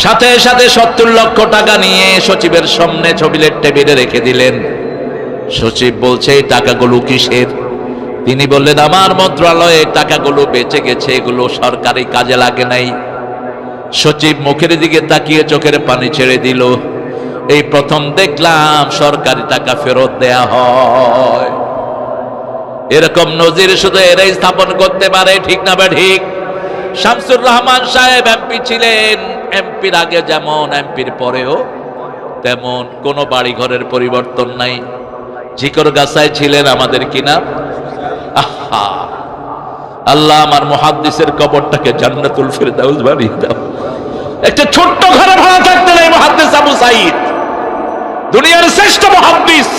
সাথে সাথে 70 লক্ষ টাকা নিয়ে সচিবের সামনে ছবিলের টেবিলে রেখে দিলেন। সচিব বলছে এই টাকাগুলো কিসের? তিনি বললেন আমার মন্ত্রণালয়ে টাকাগুলো বেঁচে গেছে, এগুলো সরকারি কাজে লাগে নাই। সচিব মুখের দিকে তাকিয়ে চোখের পানি ছেড়ে দিল। এই প্রথম দেখলাম সরকারি টাকা ফেরত দেয়া হয়। এরকম নজির শুধু এরাই স্থাপন করতে পারে। ঠিক না বা ঠিক? শামসুর রহমান সাহেব এমপি ছিলেন। এমপির আগে যেমন, এমপির পরেও তেমন, কোনো বাড়ি ঘরের পরিবর্তন নাই। ঝিকরগাছায় ছিলেন আমাদের কিনা। আহা আল্লাহ আমার মুহাদ্দিসের কবরটাকে জান্নাতুল ফিরদাউস বানিয়ে দাও। একটা ছোট্ট ঘরে ভাড়া থাকতেন এই মুহাদ্দিস আবু সাঈদ, দুনিয়ার শ্রেষ্ঠ মুহাদ্দিস।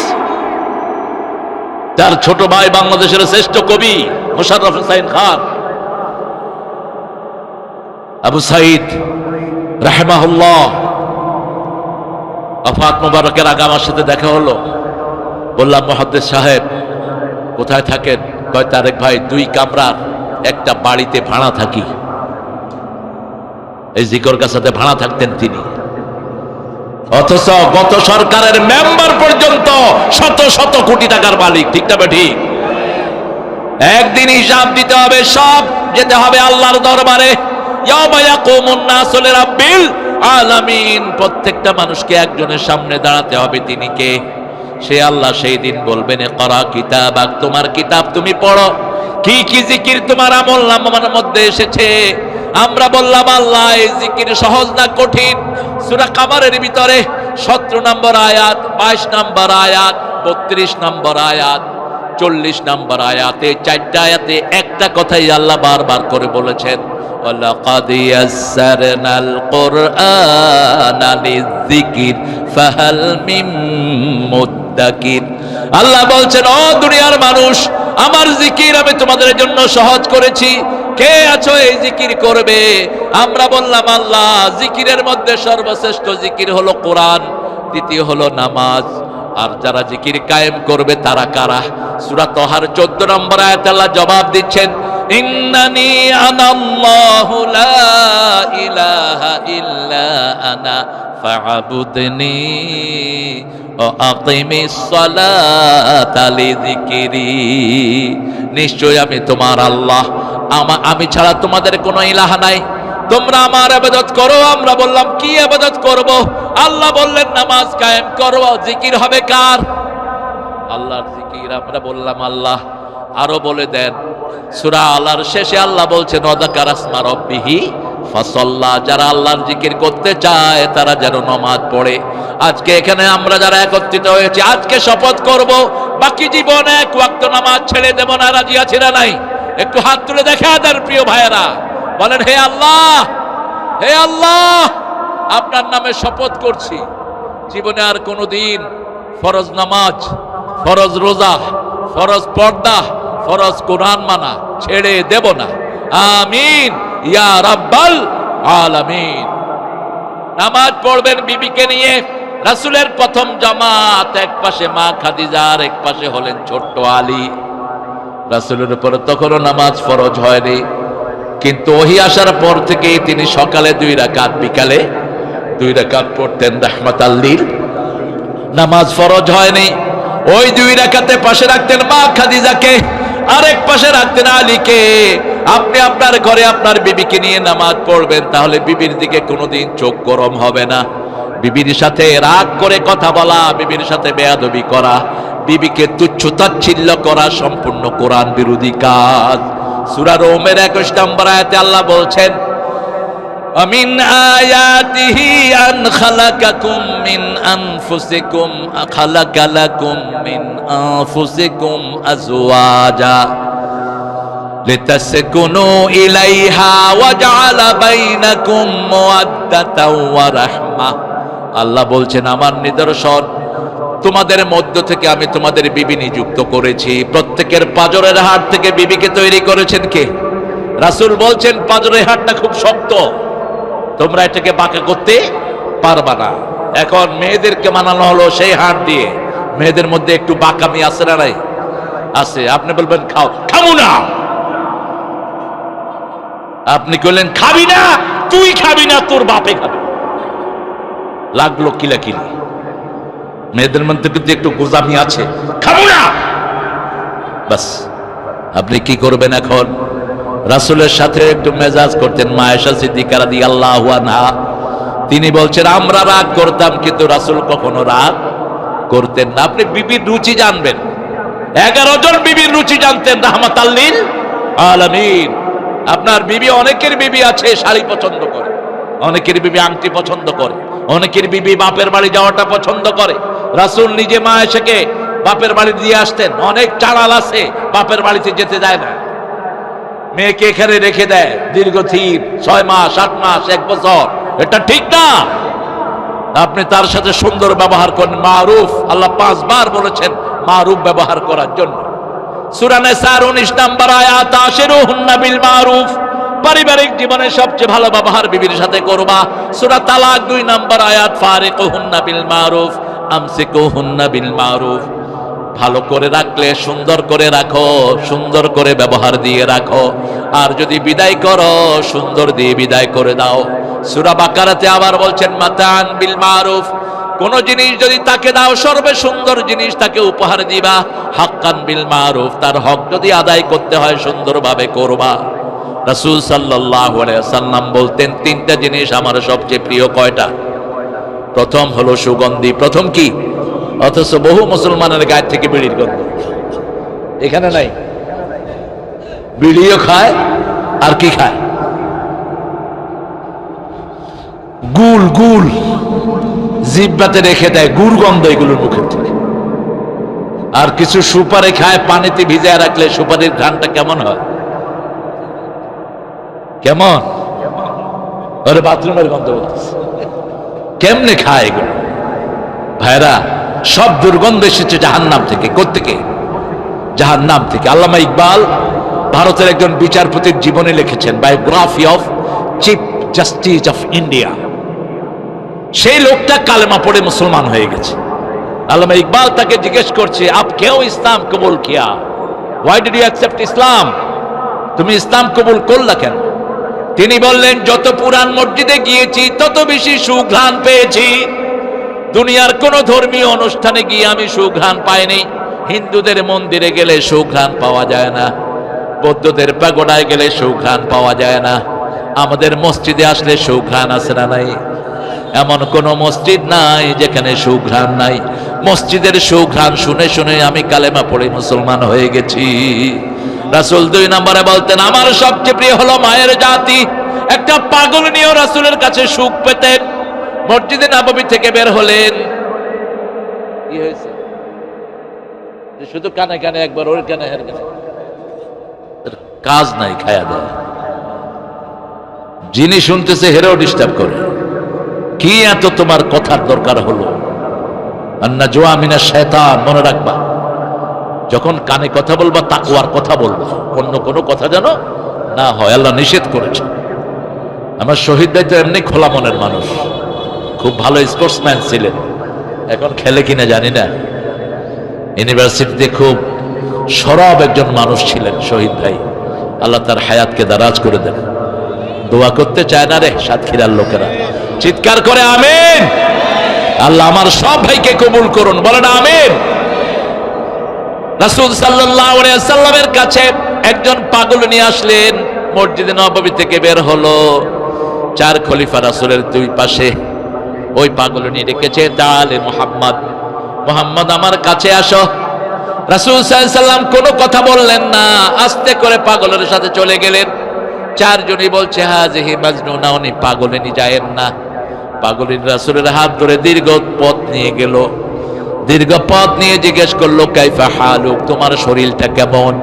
তার ছোট ভাই বাংলাদেশের শ্রেষ্ঠ কবি মোশাররফ হোসাইন খান। আবু সাঈদ রাহিমাহুল্লাহ ওফাত মোবারকের আগে আমার সাথে দেখা হলো। বললাম মুহাদ্দিস সাহেব কোথায় থাকেন? কয় তারেক ভাই 2 কামরার একটা বাড়িতে ভাড়া থাকি। এই জিকরগাছাতে ভাড়া থাকতেন তিনি। অথচ গত সরকারের মেম্বার পর্যন্ত শত শত কোটি টাকার মালিক। ঠিক না ঠিক? একদিন হিসাব দিতে হবে, সব যেতে হবে আল্লাহর দরবারে। ইয়াউমা ইয়াকুমুন নাসু লিরাব্বিল আলামিন। প্রত্যেকটা মানুষকে একজনের সামনে দাঁড়াতে হবে। তিনি কে? সে আল্লাহ। সেই দিন বলবেন ইকরা কিতাবাক, তোমার কিতাব তুমি পড়ো। কি কি জিকির তোমার আমলনামার মধ্যে এসেছে? আমরা বললাম আল্লাহ এই জিকির সহজ না কঠিন? সূরা কামারের ভিতরে 17 নম্বর আয়াত, 22 নম্বর আয়াত, 32 নম্বর আয়াত, 40 নম্বর আয়াতে, 4টা আয়াতে একটা কথাই আল্লাহ বারবার করে বলেছেন, ওয়ালাকাদ ইয়াসসারনাল কুরআনা লিযিকির ফাহাল মিন মুদ্দাকির। আল্লাহ বলছেন ও দুনিয়ার মানুষ, আমার জিকির আমি তোমাদের জন্য সহজ করেছি, কে আছো এই জিকির করবে? আমরা বললাম আল্লাহ। জিকিরের মধ্যে সর্বশ্রেষ্ঠ জিকির হলো কোরআন, দ্বিতীয় হলো নামাজ। আর যারা জিকির কায়েম করবে তারা কারা? সূরা তাহার 14 নম্বর আয়াতে আল্লাহ জবাব দিচ্ছেন, ইন্নানি আনাল্লাহু লা ইলাহা ইল্লা আনা ফা'বুদনি ওয়া আকিমিস সালাতা লিযিকরি। নিশ্চয় আমি তোমার আল্লাহ, আমি ছাড়া তোমাদের কোনো ইলাহ নাই, তোমরা আমার ইবাদত করো। আমরা বললাম কি ইবাদত করব? আল্লাহ বললেন নামাজ কায়েম করো। জিকির হবে কার? আল্লাহর জিকির। আমরা বললাম আল্লাহ। আরো বলে দেন সূরা আলার শেষে আল্লাহ বলছেন ওয়াযাকারা ইসমা রাব্বিহি ফাসাল্লা। যারা আল্লাহর জিকির করতে চায় তারা যেন নামাজ পড়ে। আজকে এখানে আমরা যারা একত্রিত হয়েছি, আজকে শপথ করব বাকি জীবন এক ওয়াক্ত নামাজ ছেড়ে দেব না। রাজি আছি না নাই? একটু হাত তুলে দেখা দেন প্রিয় ভাইয়েরা, বলেন হে আল্লাহ, হে আল্লাহ, আপনার নামে শপথ করছি জীবনে আর কোনোদিন ফরজ নামাজ, ফরজ রোজা, ফরজ পর্দা, ফরজ কোরআন মানা ছেড়ে দেব না। আমিন ইয়া রাব্বাল আলামিন। নামাজ পড়বেন বিবিকে নিয়ে। রাসূলের প্রথম জামাত, এক পাশে মা খাদিজা আর এক পাশে হলেন ছোট্ট আলী। রাসূলের উপরে তখনও নামাজ ফরজ হয়নি, কিন্তু ওহী আসার পর থেকেই তিনি সকালে 2 রাকাত, বিকালে 2 রাকাত পড়তেন রাহমাতাল লিল। নামাজ ফরজ হয়নি, ওই 2 রাকাতে পাশে রাখতেন মা খাদিজাকে, আরেক পাশে রাখতেন আলীকে। আপনি আপনার ঘরে আপনার বিবিকে নিয়ে নামাজ পড়বেন, তাহলে বিবির দিকে কোনোদিন চোখ গরম হবে না। বিবির সাথে রাগ করে কথা বলা, বিবির সাথে বেয়াদবি করা, বিবিকে তুচ্ছ-তাচ্ছিল্য করা সম্পূর্ণ কোরআন বিরোধী কাজ। সূরা রোমের 21 নম্বর আয়াতে আল্লাহ বলছেন, আমিন আয়াতিহি আন খালাকাকুম মিন আনফুসিকুম খালাকালাকুম মিন আনফুসিকুম আজওয়াজা লিতাসকুনু ইলাইহা ওয়া জাআলা বাইনাকুম মাওয়াদ্দাতাও ওয়া রাহমা। আল্লাহ বলছেন আমার নিদর্শন, তোমাদের মধ্য থেকে আমি তোমাদের বিবি নিযুক্ত করেছি। প্রত্যেকের পাজরের হাড় থেকে বিবিকে তৈরি করেছেন কে? রাসূল বলছেন পাজরের হাড়টা খুব শক্ত, তোমরা এটাকে বাঁকা করতে পারবা না। এখন মেয়েদেরকে মানানো হলো সেই হাড় দিয়ে। মেয়েদের মধ্যে একটু বাঁকামি আছে না নাই? আছে। আপনি বলবেন খাও, খাবো না। আপনি কইলেন খাবি না, তুই খাবি না, তোর বাপে খাবে। লাগলো কিলাকিলি। মেয়েদের মধ্যে কিন্তু একটু গোজামি আছে, খাবো না বাস। আপনি কি করবেন এখন? রাসূলের সাথে একটু মেজাজ করতেন মা আয়েশা সিদ্দিকা রাদিয়াল্লাহু আনহা। তিনি বলছেন আমরা রাগ করতাম, কিন্তু রাসূল কখনো রাগ করতেন না। আপনি বিবির রুচি জানবেন। 11 জন বিবির রুচি জানতেন রাহমাতাল লিল আলামিন। আপনার বিবি, অনেকের বিবি আছে শাড়ি পছন্দ করে, অনেকের বিবি আংটি পছন্দ করে, অনেকের বিবি বাপের বাড়ি যাওয়াটা পছন্দ করে। রাসূল নিজে মা আয়েশাকে বাপের বাড়ি দিয়ে আসতেন। অনেক চাড়াল আছে বাপের বাড়িতে যেতে যায় না, মেয়েকে এখানে রেখে দেয় দীর্ঘদিন, 6 মাস, 8 মাস, 1 বছর। এটা ঠিক না। আপনি তার সাথে সুন্দর ব্যবহার করেন, মারুফ। আল্লাহ 5 বার বলেছেন মারুফ ব্যবহার করার জন্য। সূরা নিসার 19 নম্বর আয়াত, আশিরুহুন্না বিল মারুফ। পারিবারিক জীবনে সবচেয়ে ভালো ব্যবহার বিবির সাথে করবা। সূরা তালাক 2 নম্বর আয়াত, ফারিকুহুন্না বিল মারুফ আমসিকুহুন্না বিল মারুফ। ভালো করে রাখলে সুন্দর করে রাখো, সুন্দর করে ব্যবহার দিয়ে রাখো। আর যদি বিদায় করো, সুন্দর দিয়ে বিদায় করে দাও। সূরা বাকারাতে আবার বলছেন মাতান বিল মারুফ। কোন জিনিস যদি তাকে দাও, সর্বে সুন্দর জিনিস তাকে উপহার দিবা। হাক্কান বিল মারুফ, তার হক যদি আদায় করতে হয় সুন্দরভাবে করবা। রাসূল সাল্লাল্লাহু আলাইহি ওয়াসাল্লাম বলতেন 3টা জিনিস আমার সবচেয়ে প্রিয়। কয়টা? প্রথম হলো সুগন্ধি। প্রথম কি? অথচ বহু মুসলমানের গায়ে থেকে বিড়ির গন্ধ। এখানে নাই, বিড়িও খায় আর কি খায়? গুল গুল জিহ্বাতে রেখে দেয়, গুড় গন্ধ এগুলোর মুখের থেকে। আর কিছু সুপারি খায়, পানিতে ভিজায় রাখলে সুপারির ঘ্রাণটা কেমন হয়? কেমন? ওরে বাথরুমের গন্ধ বলতেছে। কেমনে খায় এগুলো? ভাইরা, সব দুর্গন্ধ এসেছে জাহান্নাম থেকে। কোত্থেকে? জাহান্নাম থেকে। আল্লামা ইকবাল ভারতের একজন বিচারপতির জীবনে লিখেছেন, biography of chief justice of India. সেই লোকটা কালেমা পড়ে মুসলমান হয়ে গেছে। আল্লামা ইকবাল তাকে জিজ্ঞেস করছে, আপ কেউ ইসলাম কবুল কিয়া, why did you accept Islam, তুমি ইসলাম কবুল করলা কেন? তিনি বললেন, যত পুরান মসজিদে গিয়েছি তত বেশি সুঘ্রাণ পেয়েছি। দুনিয়ার কোন ধর্মীয় অনুষ্ঠানে গিয়ে আমি সুঘ্রাণ পাইনি। হিন্দুদের মন্দিরে গেলে সুঘ্রাণ পাওয়া যায় না, বৌদ্ধদের পাগোড়ায় গেলে সুঘ্রাণ পাওয়া যায় না, আমাদের মসজিদে আসলে সুঘ্রাণ আছে না নাই? এমন কোন মসজিদ নাই যেখানে সুঘ্রাণ নাই। মসজিদের সুঘ্রাণ শুনে শুনে আমি কালেমা পড়ে মুসলমান হয়ে গেছি। রাসূল 2 নম্বরে বলতেন, আমার সবচেয়ে প্রিয় হলো মায়ের জাতি। একটা পাগল নিয়েও রাসূলের কাছে সুখ পেতেন। মসজিদে নববী থেকে বের হলেন, কি হয়েছে? শুধু কানে কানে একবার ওর কানে হের কানে, কাজ নাই, খায়া দেয়। যিনি শুনতেছে হেরেও ডিস্টার্ব করে। কি এত তোমার কথার দরকার হলো? আন্না জোয়া মিনা শয়তান, মনে রাখবা, যখন কানে কথা বলবা তাকওয়ার কথা বলবা, অন্য কোনো কথা যেন না হয়। আল্লাহ নিষেধ করেছে। আমার শহীদ ভাই তো এমনি খোলা মনের মানুষ, খুব ভালো স্পোর্টসম্যান ছিলেন। এখন খেলে কিনা জানি না। ইউনিভার্সিটিতে খুব সরব একজন মানুষ ছিলেন শহীদ ভাই। আল্লাহ তার হায়াতকে দারাজ করে দেন। দোয়া করতে চায় না রে সাতক্ষীরার লোকেরা, চিৎকার করে আমিন। আল্লাহ আমার সব ভাইকে কবুল করুন, বলেন আমিন। রাসূল সাল্লাল্লাহু আলাইহি ওয়াসাল্লামের কাছে একজন পাগল নিয়ে আসলেন। মসজিদে নববী থেকে বের হলো, 4 খলিফা রাসূলের 2 পাশে। ওই পাগল নিয়ে ডেকেছে, তাআলে মুহাম্মদ, মুহাম্মদ আমার কাছে আসো। রাসূল সাল্লাল্লাহু আলাইহি ওয়াসাল্লাম কোনো কথা বললেন না, আস্তে করে পাগলের সাথে চলে গেলেন। 4 জনই বলছে, হাজিহি মাজনুনা, উনি পাগলিনী, যায়েন না। পাগলিনী রাসূলের হাত ধরে দীর্ঘ পথ নিয়ে গেল। দীর্ঘ পথ নিয়ে জিজ্ঞেস করলো, কাইফা হালুক, তোমার শরীরটা কেমন?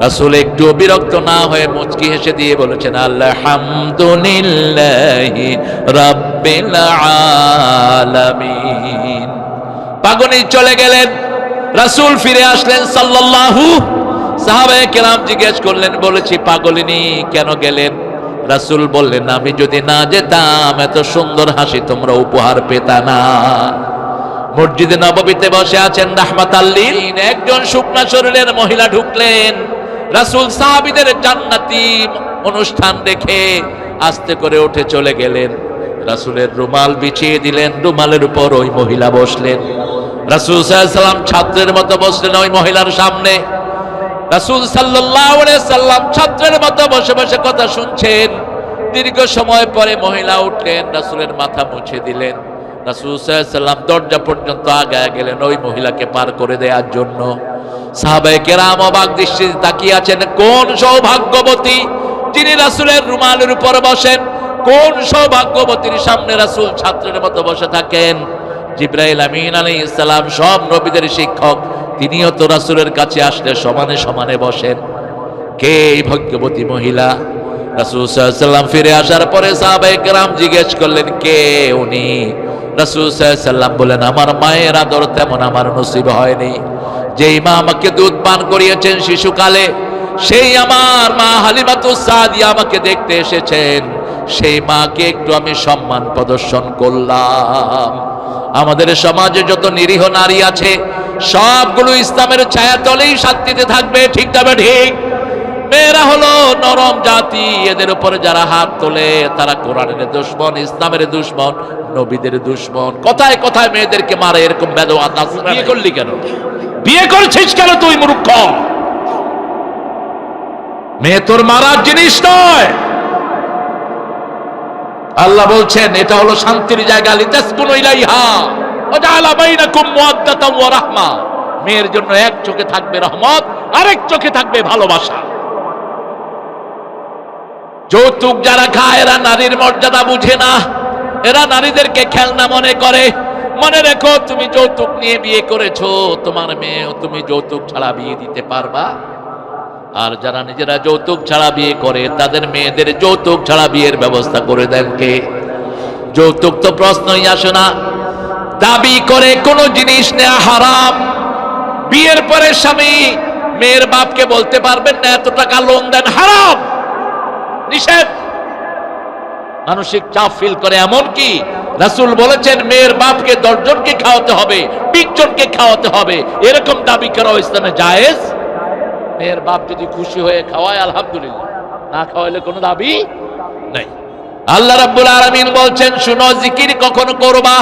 রাসূল একটু বিরক্ত না হয়ে মুচকি হেসে দিয়ে বলেছেন, আলহামদুলিল্লাহি রাব্বিল আলামিন। পাগলি চলে গেলেন। রাসূল ফিরে আসলেন সাল্লাল্লাহু। সাহাবায়ে কেরাম জিজ্ঞেস করলেন, বলেছি পাগলিনী কেন গেলেন? রাসূল বললেন, আমি যদি না যেতাম এত সুন্দর হাসি তোমরা উপহার পেতা না। মসজিদে নববীতে বসে আছেন রাহমাতাল লিল, একজন শুকনা শরীরের মহিলা ঢুকলেন। রাসূল সাহাবীদের জান্নাতি অনুষ্ঠান দেখে আস্তে করে উঠে চলে গেলেন। রাসূলের রুমাল বিছিয়ে দিলেন, রুমালের উপর ওই মহিলা বসলেন। রাসূল সাল্লাল্লাহু আলাইহি ওয়াসাল্লাম ছাত্রের মতো বসলেন ওই মহিলার সামনে। রাসূল সাল্লাল্লাহু আলাইহি ওয়াসাল্লাম ছাত্রের মতো বসে বসে কথা শুনছেন। দীর্ঘ সময় পরে মহিলা উঠলেন, রাসূলের মাথা মুছে দিলেন। রাসূল সাল্লাল্লাহু আলাইহি ওয়াসাল্লাম দরজা পর্যন্ত আগায় গেলেন ওই মহিলাকে পার করে দেওয়ার জন্য। সাহাবায়ে কেরাম অবাক দৃষ্টিতে তাকিয়ে আছেন, কোন সৌভাগ্যবতী যিনি রাসূলের রুমালের উপর বসেন, কোন সৌভাগ্যবতীর সামনে রাসূল ছাত্রের মতো বসে থাকেন। জিবরাইল আমিন আলাইহিস সালাম, সব নবীদের শিক্ষক, তিনিও তো রাসূলের কাছে আসলে সমানে সমানে বসেন। কে এই ভাগ্যবতী মহিলা? রাসূল সাল্লাল্লাহু আলাইহি ওয়াসাল্লাম ফিরে আসার পরে সাহাবায়ে কেরাম জিজ্ঞেস করলেন, কে উনি? রাসূল সাল্লাল্লাহু আলাইহি ওয়াসাল্লাম বলেন, আমার মায়ের আদর তেমন আমার নসিব হয়নি। যেই মা আমাকে দুধ পান করিয়েছেন শিশুকালে, সেই আমার মা হালিমাতুস সাদিয়া আমাকে দেখতে এসেছেন। সেই মাকে একটু আমি সম্মান প্রদর্শন করলাম। আমাদের সমাজে যত নিরীহ নারী আছে সবগুলো ইসলামের ছায়াতলেই শান্তিতে থাকবে, ঠিক তবে ঠিক? মেয়েরা হলো নরম জাতি, এদের উপরে যারা হাত তোলে তারা কোরআনের দুশমন, ইসলামের দুশমন, নবীদের দুশমন। কথায় কথায় মেয়েদেরকে মারে, এরকম বেদওয়াত আছে। বিয়ে করলি কেন? বিয়ে করছিস কেন তুই মূর্খ? মেয়ে তোর মারার জিনিস নয়। আল্লাহ বলছেন এটা হলো শান্তির জায়গা, লিতাসকুনু ইলাইহা ওয়া জাআলা বাইনাকুম মুওয়াদ্দাতাও ওয়া রাহমা। মেয়ের জন্য এক চোখে থাকবে রহমত, আরেক চোখে থাকবে ভালোবাসা। যৌতুক যারা খায় এরা নারীর মর্যাদা বুঝে না, এরা নারীদেরকে খেলনা মনে করে। মনে রেখো, তুমি যৌতুক নিয়ে বিয়ে করেছো, তোমার মেয়েও তুমি যৌতুক ছাড়া বিয়ে দিতে পারবা? আর যারা নিজেরা যৌতুক ছাড়া বিয়ে করে তাদের মেয়েদের যৌতুক ছাড়া বিয়ের ব্যবস্থা করে দেন কে? যৌতুক তো প্রশ্নই আসে না। দাবি করে কোনো জিনিস নেওয়া হারাম। বিয়ের পরে স্বামী মেয়ের বাপকে বলতে পারবেন না এত টাকা লোন দেন, হারাম, নিষেধ। মানসিক চাপ ফিল করে, এমন কি রাসূল বলেছেন মেয়ের বাপকে 10 জনকে খাওয়াতে হবে, 20 জনকে খাওয়াতে হবে, এরকম দাবি করা ইসলামে জায়েজ। মেয়ের বাপ যদি খুশি হয়ে খাওয়ায় আলহামদুলিল্লাহ, না খাওয়াইলে কোনো দাবি নাই। আল্লাহ রাব্বুল আলামিন বলছেন শুনো, জিকির কখন করবা?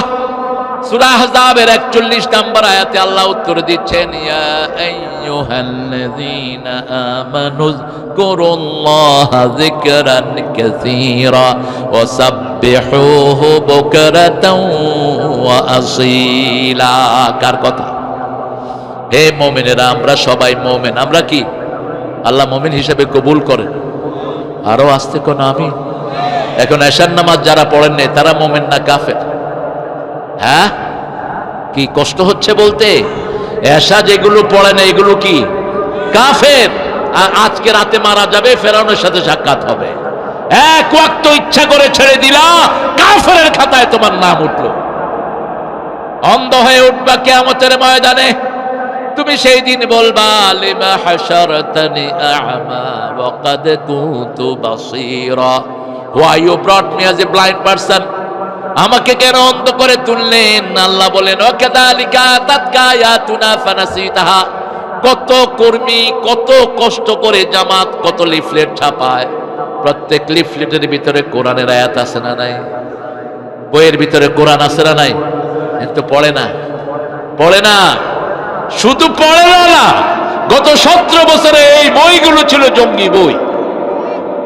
সূরা আহজাবের 41 নম্বর আয়াতে আল্লাহ উত্তর দিচ্ছেন, ইয়া আইয়ুহাল্লাযীনা আমানু যকুরুল্লাহা যিকরান কাসীরা ওয়া সাব্বিহুহু বুকরাতাও ওয়া আসীলা। কার কথা? হে মুমিনেরা, আমরা সবাই মুমিন। আমরা কি আল্লাহ মুমিন হিসেবে কবুল করেন? আরো আস্তে কোন আমিন। এখন এশার নামাজ যারা পড়েন নাই তারা মুমিন না কাফের? হ্যাঁ, কি কষ্ট হচ্ছে বলতে? এশা যেগুলো পড়ে না এগুলো কি কাফের। আজকে রাতে মারা যাবে, ফেরাউনের সাথে সাক্ষাৎ হবে, এক ওয়াক্ত ইচ্ছা করে ছেড়ে দিলা, কাফেরের খাতায় তোমার নাম উঠলো। অন্ধ হয়ে উঠবা কিয়ামতের ময়দানে। তুমি সেই দিন বলবা, লিমা হাশারতানি আ'মা ওয়া ক্বাদ কুনতু বাসীরা, why you brought me as a blind person? আমাকে কেন অন্ধ করে তুললেন? আল্লাহ বলেন, ওয়াকাযালিকা আতাতকা আয়াতুনা ফানাসিতাহা। কত কর্মী কত কষ্ট করে জামাত কত লিফলেট ছাপায়, প্রত্যেক লিফলেটের ভিতরে কোরআনের আয়াত আছে না নাই? বইয়ের ভিতরে কোরআন আছে না নাই? কিন্তু পড়ে না, পড়ে না, শুধু পড়ে না। গত 17 বছরে এই বইগুলো ছিল জঙ্গি বই।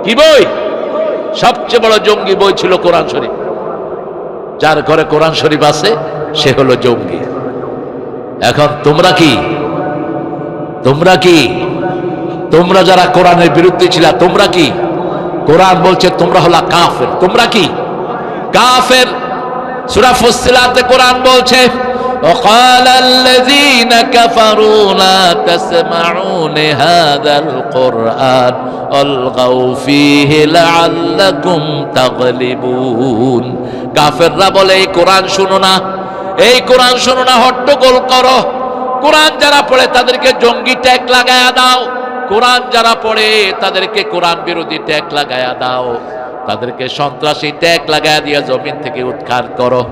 কি বই? সবচেয়ে বড় জঙ্গি বই ছিল কোরআন শরীফ। যার ঘরে কোরআন শরীফ আছে সে হলো জঙ্গি। এখন তোমরা কি, তোমরা কি, তোমরা যারা কোরআনের বিরুদ্ধে ছিল, তোমরা কি? কোরআন বলছে তোমরা হলো কাফের। তোমরা কি কাফের? সূরা ফুসসিলাতে কোরআন বলছে, وقال الذين كفروا لا تسمعوا لهذا القرآن والغوا فيه لعلكم تغلبون। কাফেররা বলে এই কোরআন শুনো না, এই কোরআন শুনো না, হট্টগোল করো। কোরআন যারা পড়ে তাদেরকে জঙ্গি ট্যাগ লাগায়া দাও, কোরআন যারা পড়ে তাদেরকে কোরআন বিরোধী ট্যাগ লাগায়া দাও, তাদেরকে সন্ত্রাসী ট্যাগ লাগায়া দিয়ে জমিন থেকে উৎখাত করো।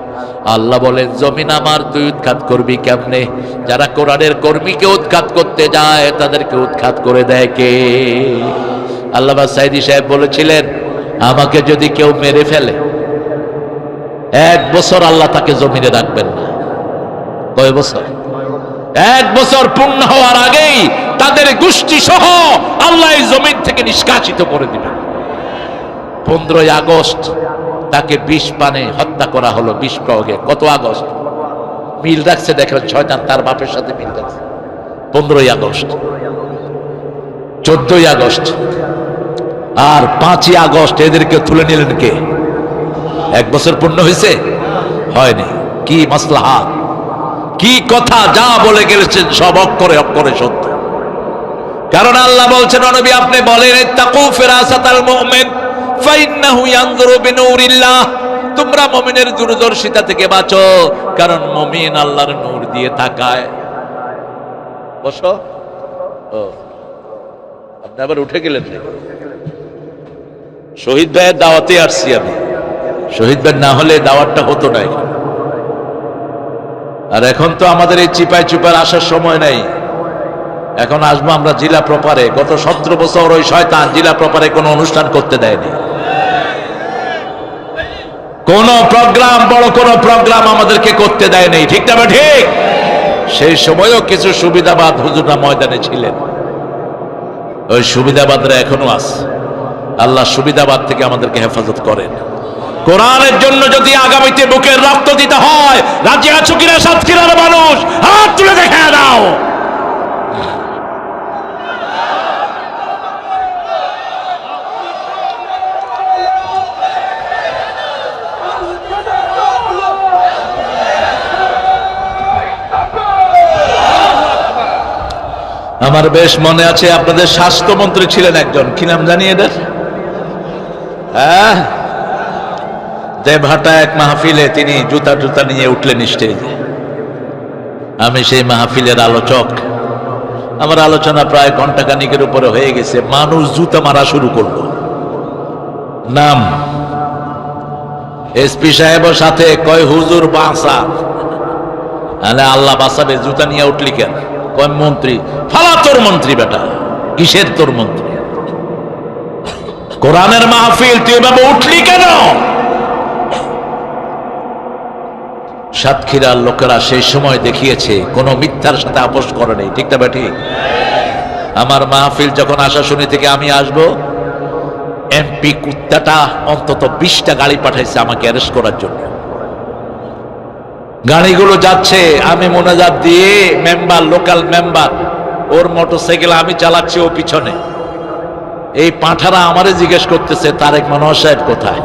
আল্লাহ বলেন, জমিন আমার, তুই উৎখাত করবি কেমনে? যারা কোরআনের কর্মীকে উৎখাত করতে যায় তাদেরকে উৎখাত করে দেয় কে? আল্লামা সাঈদী সাহেব বলেছিলেন, আমাকে যদি কেউ মেরে ফেলে 1 বছর আল্লাহ তাকে জমিনে রাখবেন না। কয় বছর? 1 বছর পূর্ণ হওয়ার আগেই তাদের গোষ্ঠী সহ আল্লাহ এই জমিন থেকে নিষ্কাশিত করে দিবেন। 15ই আগস্ট তাকে 20 পানে হত্যা করা হলো, 20 প্রয়োগে। কত আগস্ট? মিল রাখছে দেখেন, শয়তান তার বাপের সাথে মিল রাখছে। 15ই আগস্ট, 14ই আগস্ট আর 5ই আগস্ট এদেরকে তুলে নিলেন কে? 1 বছর পূর্ণ হয়েছে? হয়নি। কি মাসলাহাত, কি কথা, যা বলে গেলেছেন সব অক্ষরে অক্ষরে সত্য। কারণ আল্লাহ বলছেন, নবী আপনি বলেন, ইত্তাকু ফিরাসাতাল মুমিন ফাইন্নাহু ইয়ানজুরু বিনূরিল্লাহ। তোমরা মুমিনের দূরদর্শিতা থেকে বাঁচো, কারণ মুমিন আল্লাহর নূর দিয়ে তাকায়। বসো। ও, আপনি আবার উঠে গেলেন? শহীদ ভাইয়ের দাওয়াতে আসছি আমি। শহীদ ভাই না হলে দাওয়াতটা হতো না। আর এখন তো আমাদের এই চিপায় চুপার আসার সময় নাই। এখন আসবো আমরা জেলা প্রপারে। গত 17 বছর ওই শয়তান জেলা প্রপারে কোনো অনুষ্ঠান করতে দেয়নি। কোন প্রোগ্রাম, বড় কোন প্রোগ্রাম আমাদেরকে করতে দেয়নি। ঠিক না? ঠিক। সেই সময়ও কিছু সুবিধাবাদ হুজুররা ময়দানে ছিলেন। ওই সুবিধাবাদরা এখনো আছে। আল্লাহ সুবিধাবাদ থেকে আমাদেরকে হেফাজত করেন। কোরআনের জন্য যদি আগামীতে বুকের রক্ত দিতে হয়, রাজি আছো কিনা সাতক্ষীরার মানুষ? হাত তুলে দেখা দাও। আমার বেশ মনে আছে, আপনাদের স্বাস্থ্যমন্ত্রী ছিলেন একজন, কি নাম জানি এদের? হ্যাঁ, দেবহাটা এক মাহফিলে তিনি জুতা জুতা নিয়ে উঠলেন স্টেজে। আমি সেই মাহফিলের আলোচক। আমার আলোচনা প্রায় ঘন্টাখানিকের উপরে হয়ে গেছে, মানুষ জুতা মারা শুরু করলো। নাম এসপি সাহেবের সাথে কয় হুজুর বাঁচা, আল্লাহ বাঁচাবে, জুতা নিয়ে উঠলি কেন? কয় মন্ত্রী। ফালা তোর মন্ত্রী বেটা, কিসের তোর মন্ত্রী? কোরআনের মাহফিল, তুই এভাবে উঠলি কেন? সাতক্ষীরার লোকেরা সেই সময় দেখিয়েছে কোন মিথ্যার সাথে আপোষ করে নেই, ঠিক না বেটি? আমার মাহফিল যখন আশাশুনি থেকে আমি আসব, এমপি কুত্তাটা অন্তত 20টা গাড়ি পাঠাইছে আমাকে অ্যারেস্ট করার জন্য। গাড়িগুলো যাচ্ছে, আমি মোনাজাত দিয়ে মেম্বার, লোকাল মেম্বার, ওর মোটরসাইকেল আমি চালাচ্ছি, ও পিছনে। এই পাঁঠারা আমারে জিজ্ঞেস করতেছে তারেক মনোহর সাহেব কোথায়?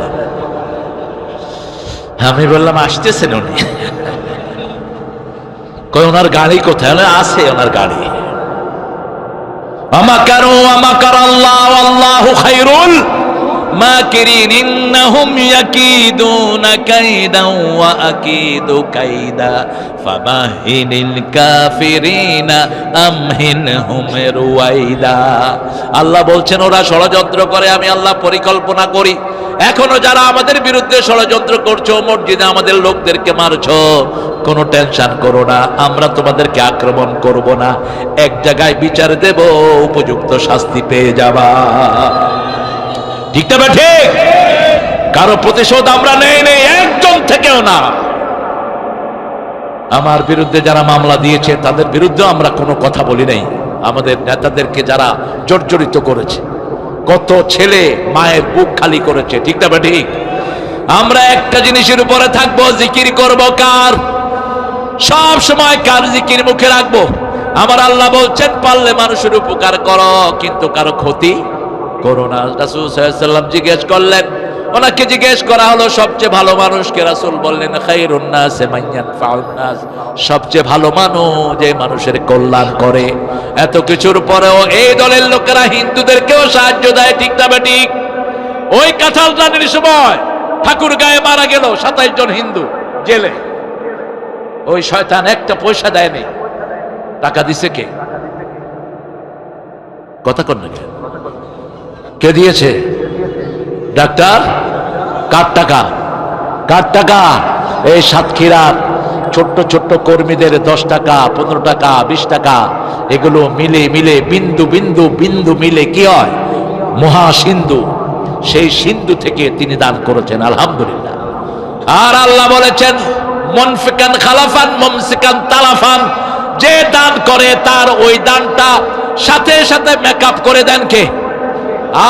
আমি বললাম আসতেছেন উনি। কই ওনার গাড়ি কোথায়? আছে ওনার গাড়ি। আমাকারু আমাকার আল্লাহ আল্লাহু খায়রুল মাকিরিন ইন্নাহুম ইয়াকিদুনা কাইদান ওয়া আকিদু কাইদা ফামাহিনিল কাফিরিনা আমহিনহুম রুয়াইদা। আল্লাহ বলছেন ওরা ষড়যন্ত্র করে, আমি আল্লাহ পরিকল্পনা করি। এখনো যারা আমাদের বিরুদ্ধে ষড়যন্ত্র করছো, মসজিদে আমাদের লোকদেরকে মারছো, কোনো টেনশন করো না, আমরা তোমাদেরকে আক্রমণ করব না, এক জায়গায় বিচার দেব, উপযুক্ত শাস্তি পেয়ে যাবা। ঠিক না ঠিক? কারো প্রতিশোধ আমরা নেই একজন থেকেও না। আমার বিরুদ্ধে যারা মামলা দিয়েছে তাদের বিরুদ্ধে আমরা কোনো কথা বলি নাই। আমাদের নেতাদেরকে যারা জর্জরিত করেছে, কত ছেলে মায়ের বুক খালি করেছে, ঠিক না ঠিক? আমরা একটা জিনিসের উপরে থাকবো, জিকির করব কার? সব সময় কার জিকির মুখে রাখবো? আমার আল্লাহ বলছেন পারলে মানুষের উপকার করো, কিন্তু কারো ক্ষতি করো না। রাসূল সাল্লাল্লাহু আলাইহি ওয়াসাল্লাম জিজ্ঞেস করলেন, ওনাকে জিজ্ঞেস করা হলো সবচেয়ে ভালো মানুষকে? রাসূল বললেন খায়রুন নাস মান ইয়ানফাউন নাস, সবচেয়ে ভালো মানুষ যে মানুষের কল্যাণ করে। এত কিছুর পরেও এই দলের লোকেরা হিন্দুদেরকেও সাহায্য দেয়, ঠিক না ঠিক? ওই কাঁঠাল রানের সময় ঠাকুর গায়ে মারা গেল 27 জন হিন্দু জেলে, ওই শয়তান একটা পয়সা দেয়নি। টাকা দিছে কে? কথা কন না, কে দিয়েছে? ডাক্তার। কার টাকা? কার টাকা? এই সাতক্ষীরার ছোট্ট ছোট্ট কর্মীদের 10 টাকা, 15 টাকা, 20 টাকা, এগুলো মিলে মিলে বিন্দু বিন্দু বিন্দু মিলে কি হয়? মহাসিন্ধু। সেই সিন্ধু থেকে তিনি দান করেছেন, আলহামদুলিল্লাহ। আর আল্লাহ বলেছেন মুনফিকান খালাফান মুমসিকান তালাফান, যে দান করে তার ওই দানটা সাথে সাথে মেকআপ করে দেন কে?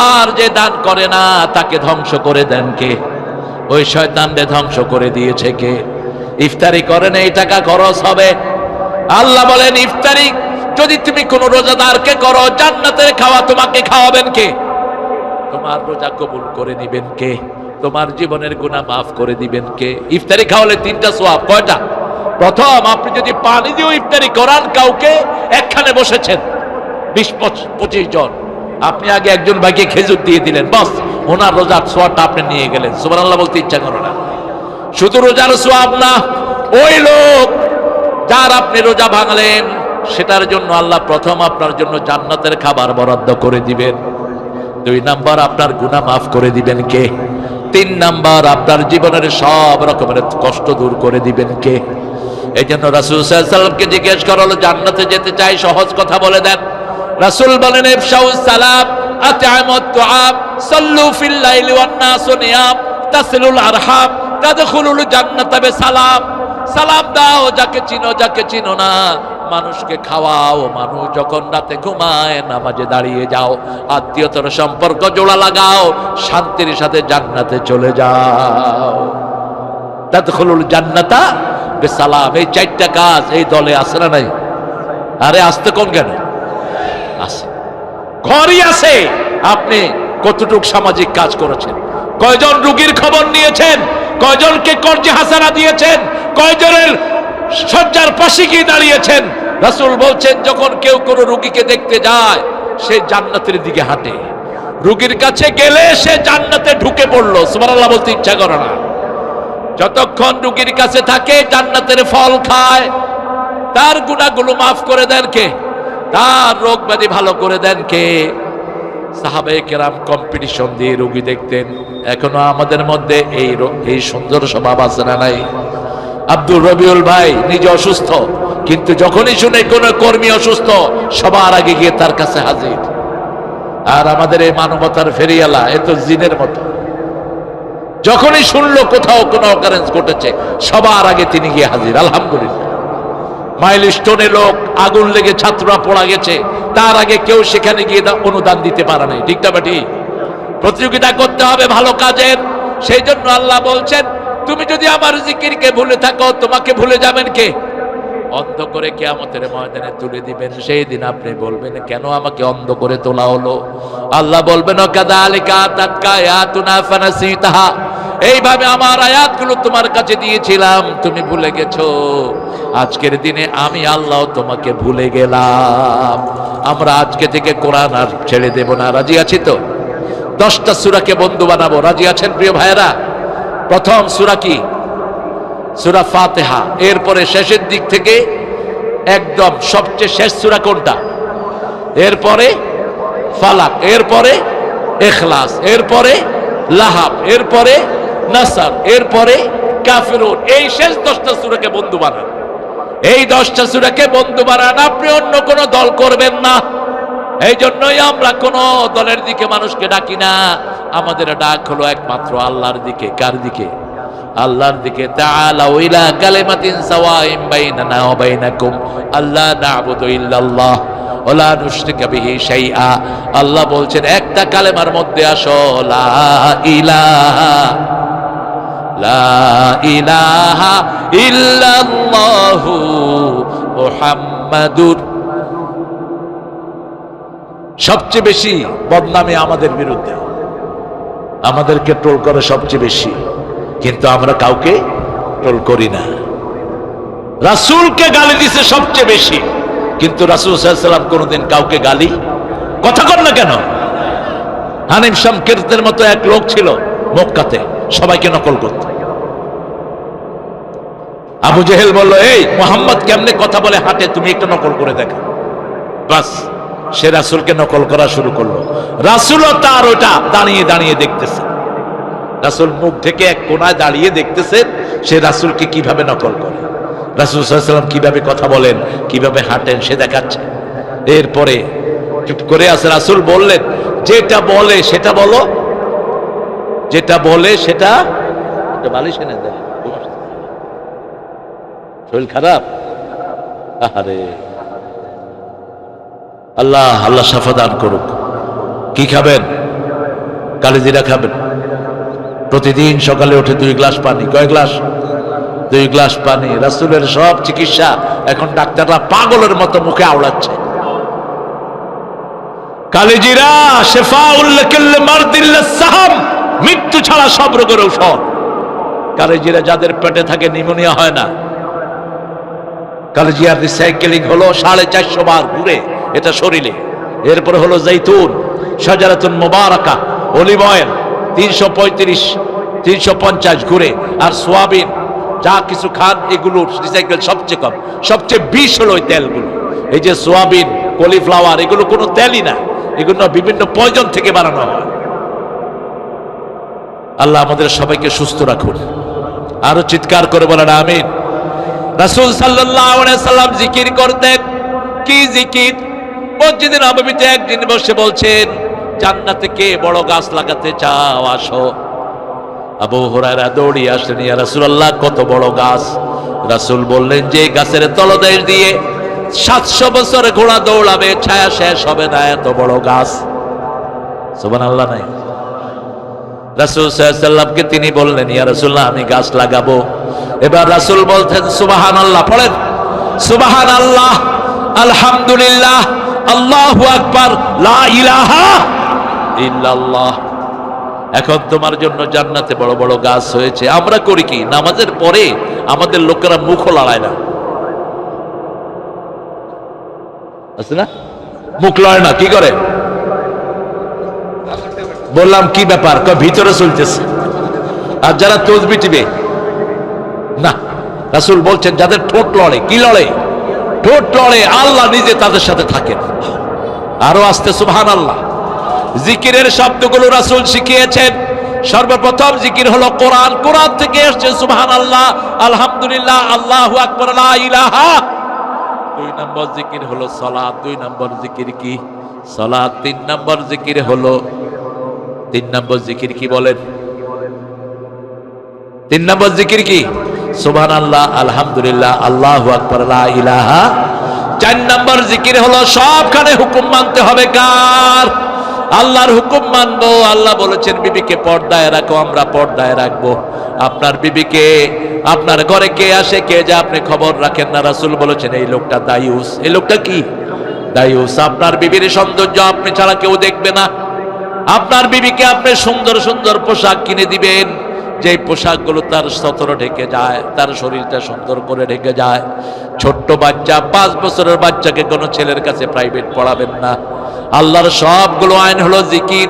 আর যে দান করে না তাকে ধ্বংস করে দেন কে? ওই শয়তানকে ধ্বংস করে দিয়েছে কে? ইফতারি করেন, এই টাকা খরচ হবে। আল্লাহ বলেন ইফতারি যদি তুমি কোন রোজাদারকে করো, জান্নাতের খাওয়া তোমাকে খাওয়াবেন কে? তোমার রোজা কবুল করে নিবেন কে? তোমার জীবনের গুনাহ মাফ করে দিবেন কে? ইফতারি খাওয়ালে 3টা সওয়াব। কয়টা? প্রথম, আপনি যদি পানি দিয়ে ইফতারি করান কাউকে, একখানে বসেছেন 20-25 জন, আপনি আগে একজন ভাইকে খেজুর দিয়ে দিলেন, বাস ওনার রোজার সোয়াবটা আপনি নিয়ে গেলেন। সুবহানাল্লাহ বলতে ইচ্ছা করে না? শুধু রোজার সোয়াব না, ওই লোক যার আপনি রোজা ভাঙলেন সেটার জন্য আল্লাহ প্রথম আপনার জন্য জান্নাতের খাবার বরাদ্দ করে দিবেন। 2 নাম্বার, আপনার গুনাহ মাফ করে দিবেন কে? 3 নাম্বার, আপনার জীবনের সব রকমের কষ্ট দূর করে দিবেন কে? এই জন্য রাসূল সাল্লাল্লাহু আলাইহি ওয়াসাল্লামকে জিজ্ঞেস করা হলো, জান্নাতে যেতে চাই, সহজ কথা বলে দেন। রাসূল বলেন ইফশাউস সালাম, আত'আমুত তুআম, সাল্লু ফিল লাইলি ওয়ান নাসু নিয়াম, তাসিলুল আরহাম, তাদখুলুল জান্নাতা বিসালাম। সালাম দাও যাকে চিনো, যাকে চিনো না, মানুষকে খাওয়াও, মানুষ যখন রাতে ঘুমায় নামাজে দাঁড়িয়ে যাও, আত্মীয়তার সম্পর্ক জোড়া লাগাও, শান্তির সাথে জান্নাতে চলে যাও। তাদখুলুল জান্নাতা বিসালাম। এই 4টা কাজ এই দলে আছে না নাই? আরে আসতে কোন কেন? আছে, ঘরই আছে। আপনি কতটুক সামাজিক কাজ করেছেন? কয়জন রোগীর খবর নিয়েছেন? কয়জনকে কর্জে হাসানা দিয়েছেন? কয়জনের শয্যার পাশে গিয়ে দাঁড়িয়েছেন? রাসূল বলছেন যখন কেউ কোনো রোগীকে দেখতে যায় সে জান্নাতের দিকে হাঁটে, রোগীর কাছে গেলে সে জান্নাতে ঢুকে পড়লো। সুবহানাল্লাহ বলতে ইচ্ছা করে না? যতক্ষণ রোগীর কাছে থাকে জান্নাতের ফল খায়। তার গুনাহগুলো মাফ করে দেন কে? তার রোগ ব্যাধি ভালো করে দেন কে? সাহাবায়ে কেরাম কম্পিটিশন দিয়ে রোগী দেখতেন। এখনো আমাদের মধ্যে এই সুন্দর স্বভাব আছে না নাই? আব্দুর রবিউল ভাই নিজে অসুস্থ, কিন্তু যখনই শুনে কোন কর্মী অসুস্থ সবার আগে গিয়ে তার কাছে হাজির। আর আমাদের এই মানবতার ফেরিয়ালা এ তো জিনের মতো, যখনই শুনলো কোথাও কোনো অকারেন্স ঘটেছে সবার আগে তিনি গিয়ে হাজির। আলহামদুলিল্লাহ, মাইল স্টোনে লোক আগুন লেগে ছাত্ররা পড়া গেছে, তার আগে কেউ সেখানে গিয়ে অনুদান দিতে পারে নাই। ঠিক না বেটি? প্রতিযোগিতা করতে হবে ভালো কাজের। সেই জন্য আল্লাহ বলছেন, তুমি যদি আমার জিকিরকে ভুলে থাকো তোমাকে ভুলে যাবেন কে? অন্ধ করে কিয়ামতের ময়দানে তুলে দিবেন। সেই দিন আপনি বলবেন, কেন আমাকে অন্ধ করে তোলা হলো? আল্লাহ বলবেন, কাযালিকা আতাতকা আয়াতুনা ফানাসিতাহা, এইভাবে আমার আয়াতগুলো তোমার কাছে দিয়েছিলাম, তুমি ভুলে গেছো। আজকের দিনে আমি আল্লাহ তোমাকে ভুলে গেলাম। আমরা আজকে থেকে কোরআন আর ছেড়ে দেব না। রাজি আছি তো? 10টা সূরাকে বন্ধু বানাবো। রাজি আছেন প্রিয় ভাইয়েরা? প্রথম সূরা কি? সূরা ফাতিহা। এরপরে শেষের দিক থেকে একদম সবচেয়ে শেষ সূরা কোনটা? এরপরে ফালাক, এরপরে ইখলাস, এরপরে লাহাব, এরপরে নাসর, এরপরে কাফিরুন। এই শেষ 10টা সূরাকে বন্ধু বানান। এই 10টা সূরাকে বন্ধু বানান, আপনি অন্য কোন দল করবেন না। এই জন্যই আমরা কোন দলের দিকে মানুষকে ডাকি না। আমাদের ডাক হলো একমাত্র আল্লাহর দিকে। কার দিকে? আল্লাহর দিকে। তাআলাউ ইলা কালিমাতিন সাওয়াইন বাইনানা ওয়া বাইনাকুম আল্লা না'বুদু ইল্লাল্লাহ ওয়া লা নুশরিকা বিহি শাইআ। আল্লাহ বলছেন, একটা কালেমার মধ্যে আসো, লা ইলাহা ইল্লাল্লাহু মুহাম্মাদুর। সবচেয়ে বেশি বদনামি আমাদের বিরুদ্ধে, আমাদেরকে ট্রোল করে সবচেয়ে বেশি, কিন্তু আমরা কাউকে ট্রোল করি না। রাসূলকে গালি দিছে সবচেয়ে বেশি, কিন্তু রাসূল সাল্লাল্লাহু আলাইহি ওয়াসাল্লাম কোনোদিন কাউকে গালি কথা কর না কেন? হানিফ শামকিরদের মতো এক লোক ছিল মক্কাতে, সবাইকে নকল করত। আবু জেহেল বলল, এই মুহাম্মদ কেমনে কথা বলে হাঁটে, তুমি একটা নকল করে দেখো। বাস, সে রাসূলকে নকল করা শুরু করলো। রাসূলও তার ওটা দাঁড়িয়ে দাঁড়িয়ে দেখতেছে। রাসূল মুখ থেকে এক কোণায় দাঁড়িয়ে দেখতেছেন সে রাসূলকে কিভাবে নকল করে, রাসূল সাল্লাল্লাহু আলাইহি ওয়াসাল্লাম কিভাবে কথা বলেন, কিভাবে হাঁটেন সে দেখাচ্ছে। এরপরে চুপ করে আছে। রাসূল বললেন, যেটা বলে সেটা বলো, যেটা বলে সেটা। বালিশ এনে দেয়, শরীর খারাপ। আরে আল্লাহ আল্লাহ শাফা দান করুক। কি খাবেন? কালিজিরা খাবেন। প্রতিদিন সকালে উঠে 2 গ্লাস পানি। কয় গ্লাস? 2 গ্লাস পানি। রাসূলের সব চিকিৎসা এখন ডাক্তাররা পাগলের মতো মুখে আওড়াচ্ছে। কালিজিরা শিফাউল লিকুল্লি মারদিল সাহাম, মৃত্যু ছাড়া সব রোগের ঔষধ। কালিজিরা যাদের পেটে থাকে নিউমোনিয়া হয় না। কালিজিরার রিসাইকেলিং হলো 450 বার ঘুরে এটা শরীরে। এরপরে হলো জৈতুন, শাজারাতুন মুবারাকা, অলিভ অয়েল 335 350 ঘুরে, আর সোয়াবিন যা কিছু খান এগুলো রিসাইকেল সবচেয়ে কম। সবচেয়ে বিষ হলো ওই তেলগুলো। এই যে সোয়াবিন, কলিফ্লাওয়ার, এগুলো কোনো তেলই না, এগুলো বিভিন্ন পয়জন থেকে বানানো হয়। আল্লাহ আমাদের সবাইকে সুস্থ রাখুন। আরো চিৎকার করে বলেন আমিন। রাসূল সাল্লাল্লাহু আলাইহি সাল্লাম জিকির করতেন। কি জিকির? মসজিদে নববীতে একদিন বসে বলছেন, জান্নাতে কে বড় গাছ লাগাতে চাও, আসো। আবু হুরায়রা দৌড়িয়ে আসলেন, ইয়া রাসূলুল্লাহ কত বড় গাছ? রাসূল বললেন, যে গাছের তলদেশ দিয়ে 700 বছর ঘোড়া দৌড়াবে, ছায়া শেষ হবে না, এত বড় গাছ। সুবহানাল্লাহ নাই? রাসূল সাল্লাল্লাহু আলাইহি সাল্লামকে তিনি বললেন, ইয়া রাসূলুল্লাহ আমি গাছ লাগাবো। এবার রাসূল বলতেন, সুবহানাল্লাহ। পড়েন, সুবহানাল্লাহ, আলহামদুলিল্লাহ, আল্লাহু আকবার, লা ইলাহা ইল্লাল্লাহ। এখন তোমার জন্য জান্নাতে বড় বড় গাছ হয়েছে। আমরা করি কি? নামাজের পরে আমাদের লোকেরা মুখও লড়ায় না, আছে না? মুখ লড়ে না, কি করে? বললাম কি ব্যাপার? ভিতরে চলতেছে। আর যারা তসবিহ টিপে না, রাসূল বলছেন যাদের ঠোঁট লড়ে, কি লড়ে? ঠোঁট লড়ে, আল্লাহ নিজে তাদের সাথে থাকেন। আরো আসতে সুবহানাল্লাহ। জিকিরের শব্দগুলো রাসূল শিখিয়েছেন। সর্বপ্রথম জিকির হলো কোরআন, কোরআন থেকে এসেছে সুবহানাল্লাহ, আলহামদুলিল্লাহ, আল্লাহু আকবার, লা ইলাহা। 2 নম্বর জিকির হলো সালাত। 2 নম্বর জিকির কি? সালাত। 3 নম্বর জিকির হলো, 3 নম্বর জিকির কি বলেন? 3 নম্বর জিকির কি? সুবহানাল্লাহ, আলহামদুলিল্লাহ, আল্লাহু আকবার, লা ইলাহা। 4 নম্বর জিকির হলো সবখানে হুকুম মানতে হবে কার? আল্লাহর হুকুম মানবো। আল্লাহ বলেছেন বিবিকে পর্দায় রাখো, আমরা পর্দায় রাখবো। আপনার বিবিকে, আপনার ঘরে কে আসে কে যায় আপনি খবর রাখেন না। রাসূল বলেছেন এই লোকটা দায়ুস। এই লোকটা কি? দায়ুস। আপনার বিবির সৌন্দর্য আপনি ছাড়া কেউ দেখবে না। আপনার বিবিকে আপনি সুন্দর সুন্দর পোশাক কিনে দিবেন, যে পোশাকগুলো তার সতর ঢেকে যায়, তার শরীরটা সুন্দর করে ঢেকে যায়। ছোট্ট বাচ্চা, 5 বছরের বাচ্চাকে কোনো ছেলের কাছে প্রাইভেট পড়াবেন না। আল্লাহর সবগুলো আইন হলো জিকির।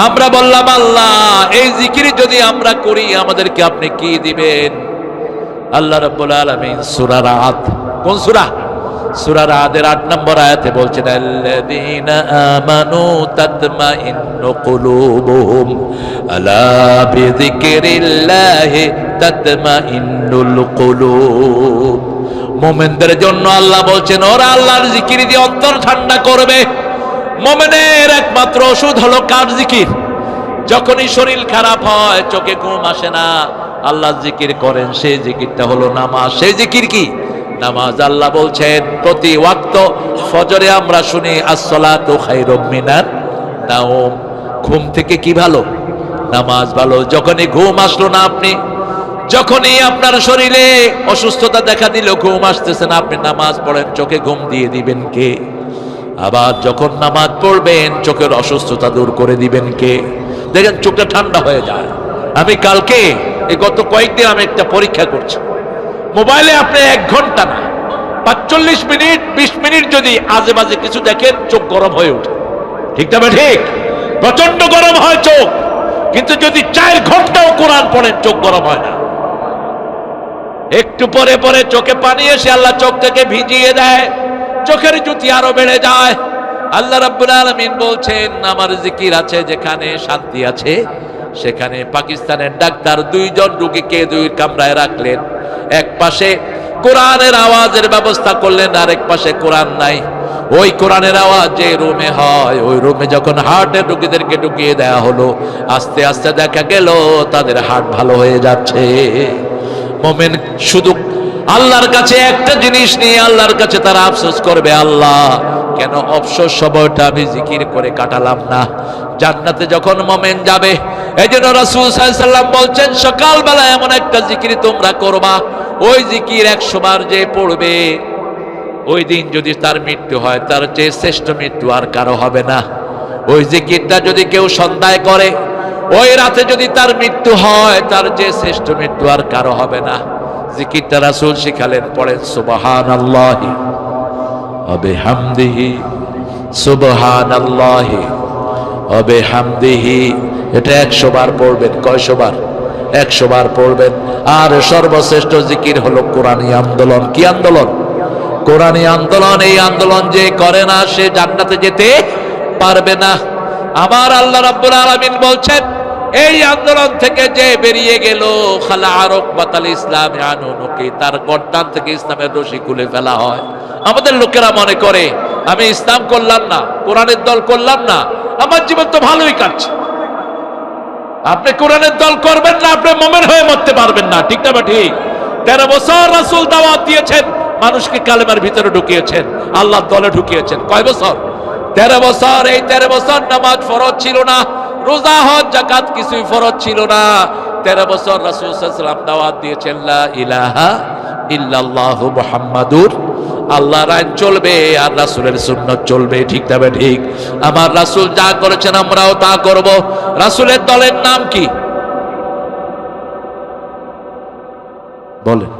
আমরা বললাম আল্লাহ এই জিকির যদি আমরা করি আমাদেরকে আপনি কি দিবেন? আল্লাহ রাব্বুল আলামিন সূরা রাদ, কোন সূরা? সূরা রাদের 8 নম্বর আয়াতে বলছেন আল্লাযীনা আমানু তাতমাইন্নু কুলুবুহুম আলা বিযিকরিল্লাহি তাতমাইন্নুল কুলুব। মুমিনদের জন্য আল্লাহ বলছেন ওরা আল্লাহর জিকির দিয়ে অন্তর ঠান্ডা করবে। মুমিনের একমাত্র ওষুধ হলো কার জিকির? যখনই শরীর খারাপ হয়, চোখে ঘুম আসে না, আল্লাহ জিকির করেন, সেই জিকিরটা হলো নামাজ। সেই জিকির কি? নামাজ। আল্লাহ বলছেন প্রতি ওয়াক্ত ফজরে আমরা শুনি আসসালাতু খায়রুম মিনান নাওম। ঘুম থেকে কি ভালো? নামাজ ভালো। যখনই ঘুম আসলো না, আপনি যখনই আপনার শরীরে অসুস্থতা দেখা দিল, ঘুম আসতেছে না, আপনি নামাজ পড়েন, চোখে ঘুম দিয়ে দিবেন কে? আবার যখন নামাজ পড়বেন চোখের অসুস্থতা দূর করে দিবেন কে? দেখেন চোখটা ঠান্ডা হয়ে যায়। আমি কালকে এই গত কয়েকদিন আমি একটা পরীক্ষা করছি। মোবাইলে আপনি 1 ঘন্টা না 45 মিনিট 20 মিনিট যদি আজে বাজে কিছু দেখেন, চোখ গরম হয়ে ওঠে। ঠিক না? ঠিক। প্রচন্ড গরম হয় চোখ। কিন্তু যদি 4 ঘন্টাও কোরআন পড়েন, চোখ গরম হয় না। একটু পরে পরে চোখে পানি এসে আল্লাহ চোখ থেকে ভিজিয়ে দেয়, চোখের জ্যোতি আরো বেড়ে যায়। আল্লাহ রাব্বুল আলামিন বলছেন আমার জিকির আছে যেখানে শান্তি আছে সেখানে। পাকিস্তানের ডাক্তার 2 জন রোগীকে 2 কামরায় রাখলেন। এক পাশে কোরআনের আওয়াজের ব্যবস্থা করলেন, আরেক পাশে কোরআন নাই। ওই কোরআনের আওয়াজ যে রুমে হয়, ওই রুমে যখন হার্টের রোগীদেরকে ঢুকিয়ে দেওয়া হলো, আস্তে আস্তে দেখা গেল তাদের হার্ট ভালো হয়ে যাচ্ছে। মুমিন শুধু আল্লাহর কাছে একটা জিনিস নিয়ে আল্লাহর কাছে তারা আফসোস করবে, আল্লাহ কেন অবসর সময়টা আমি জিকির করে কাটালাম না? জান্নাতে যখন মুমিন যাবে, এইজন্য রাসূল সাল্লাল্লাহু আলাইহি ওয়াসাল্লাম বলছেন সকালবেলা এমন একটা জিকির তোমরা করবা, ওই জিকির 100 বার যে পড়বে, ওই দিন যদি তার মৃত্যু হয়, তার চেয়ে শ্রেষ্ঠ মৃত্যু আর কারো হবে না। ওই জিকিরটা যদি কেউ সন্ধ্যায় করে, ওই রাতে যদি তার মৃত্যু হয়, তার চেয়ে শ্রেষ্ঠ মৃত্যু আর কারো হবে না। জিকিরটা রাসূল শিখালেন, পড়েন সুবহানাল্লাহি ওয়া বিহামদিহি, সুবহানাল্লাহি ওয়া বিহামদিহি। এটা 100 বার পড়বেন। কয়শো বার? 100 বার পড়বেন। আর সর্বশ্রেষ্ঠ জিকির হলো কোরআনী আন্দোলন। কি আন্দোলন? কোরআনী আন্দোলন। এই আন্দোলন যে করে না সে জান্নাতে যেতে পারবে না। আমার আল্লাহ রাব্বুল আলামিন বলছেন এই আন্দোলন থেকে যে বেরিয়ে গেল, খালা রকবাতাল ইসলাম আনুনুকি, তার গর্দান থেকে ইসলামের রশি খুলে ফেলা হয়। আমাদের লোকেরা মনে করে আমি ইসলাম করলাম না, কোরআনের দল করলাম না, আমার জীবন তো ভালোই কাটছে। আপনি কোরআনের দল করবেন না, আপনি মুমিন হয়ে মরতে পারবেন না। ঠিক না? ঠিক। 13 বছর রাসূল দাওয়াত দিয়েছেন, মানুষকে কালেমার ভিতরে ঢুকিয়েছেন, আল্লাহর দলে ঢুকিয়েছেন। কয় বছর? 13 বছর। এই 13 বছর নামাজ ফরজ ছিল না, রোজা হজ যাকাত কিছুই ফরজ ছিল না। 13 বছর রাসূল সাল্লাল্লাহু আলাইহি ওয়াসাল্লাম দাওয়াত দিয়েছেন লা ইলাহা ইল্লাল্লাহু মুহাম্মাদুর, আল্লাহর আইন চলবে আর রাসূলের সুন্নাত চলবে। ঠিক না? ঠিক। আমার রাসূল যা করেছেন আমরাও তা করব। রাসূলের দলের নাম কি বলেন?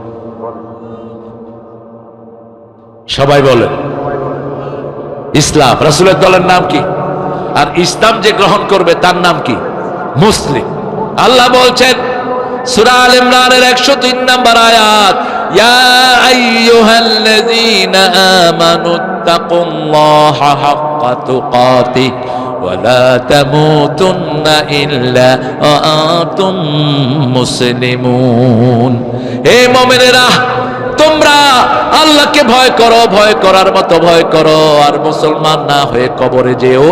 সবাই বলেন। ইসলাম। রাসূলের দলের নাম কি? আর ইসলাম যে গ্রহণ করবে তার নাম কি? মুসলিম। আল্লাহ বলছেন সূরা আল ইমরানের 103 নম্বর আয়াত, ইয়া আইয়ুহাল্লাযীনা আমানুত্তাকুল্লাহা হাক্কা তুকাতিহ ওয়া লা তামুতুন্না ইল্লা ওয়া আনতুম মুসলিমুন। হে মুমিনেরা, তোমরা আল্লাহকে ভয় করো, ভয় করার মতো ভয় করো, আর মুসলমান না হয়ে কবরে যেও।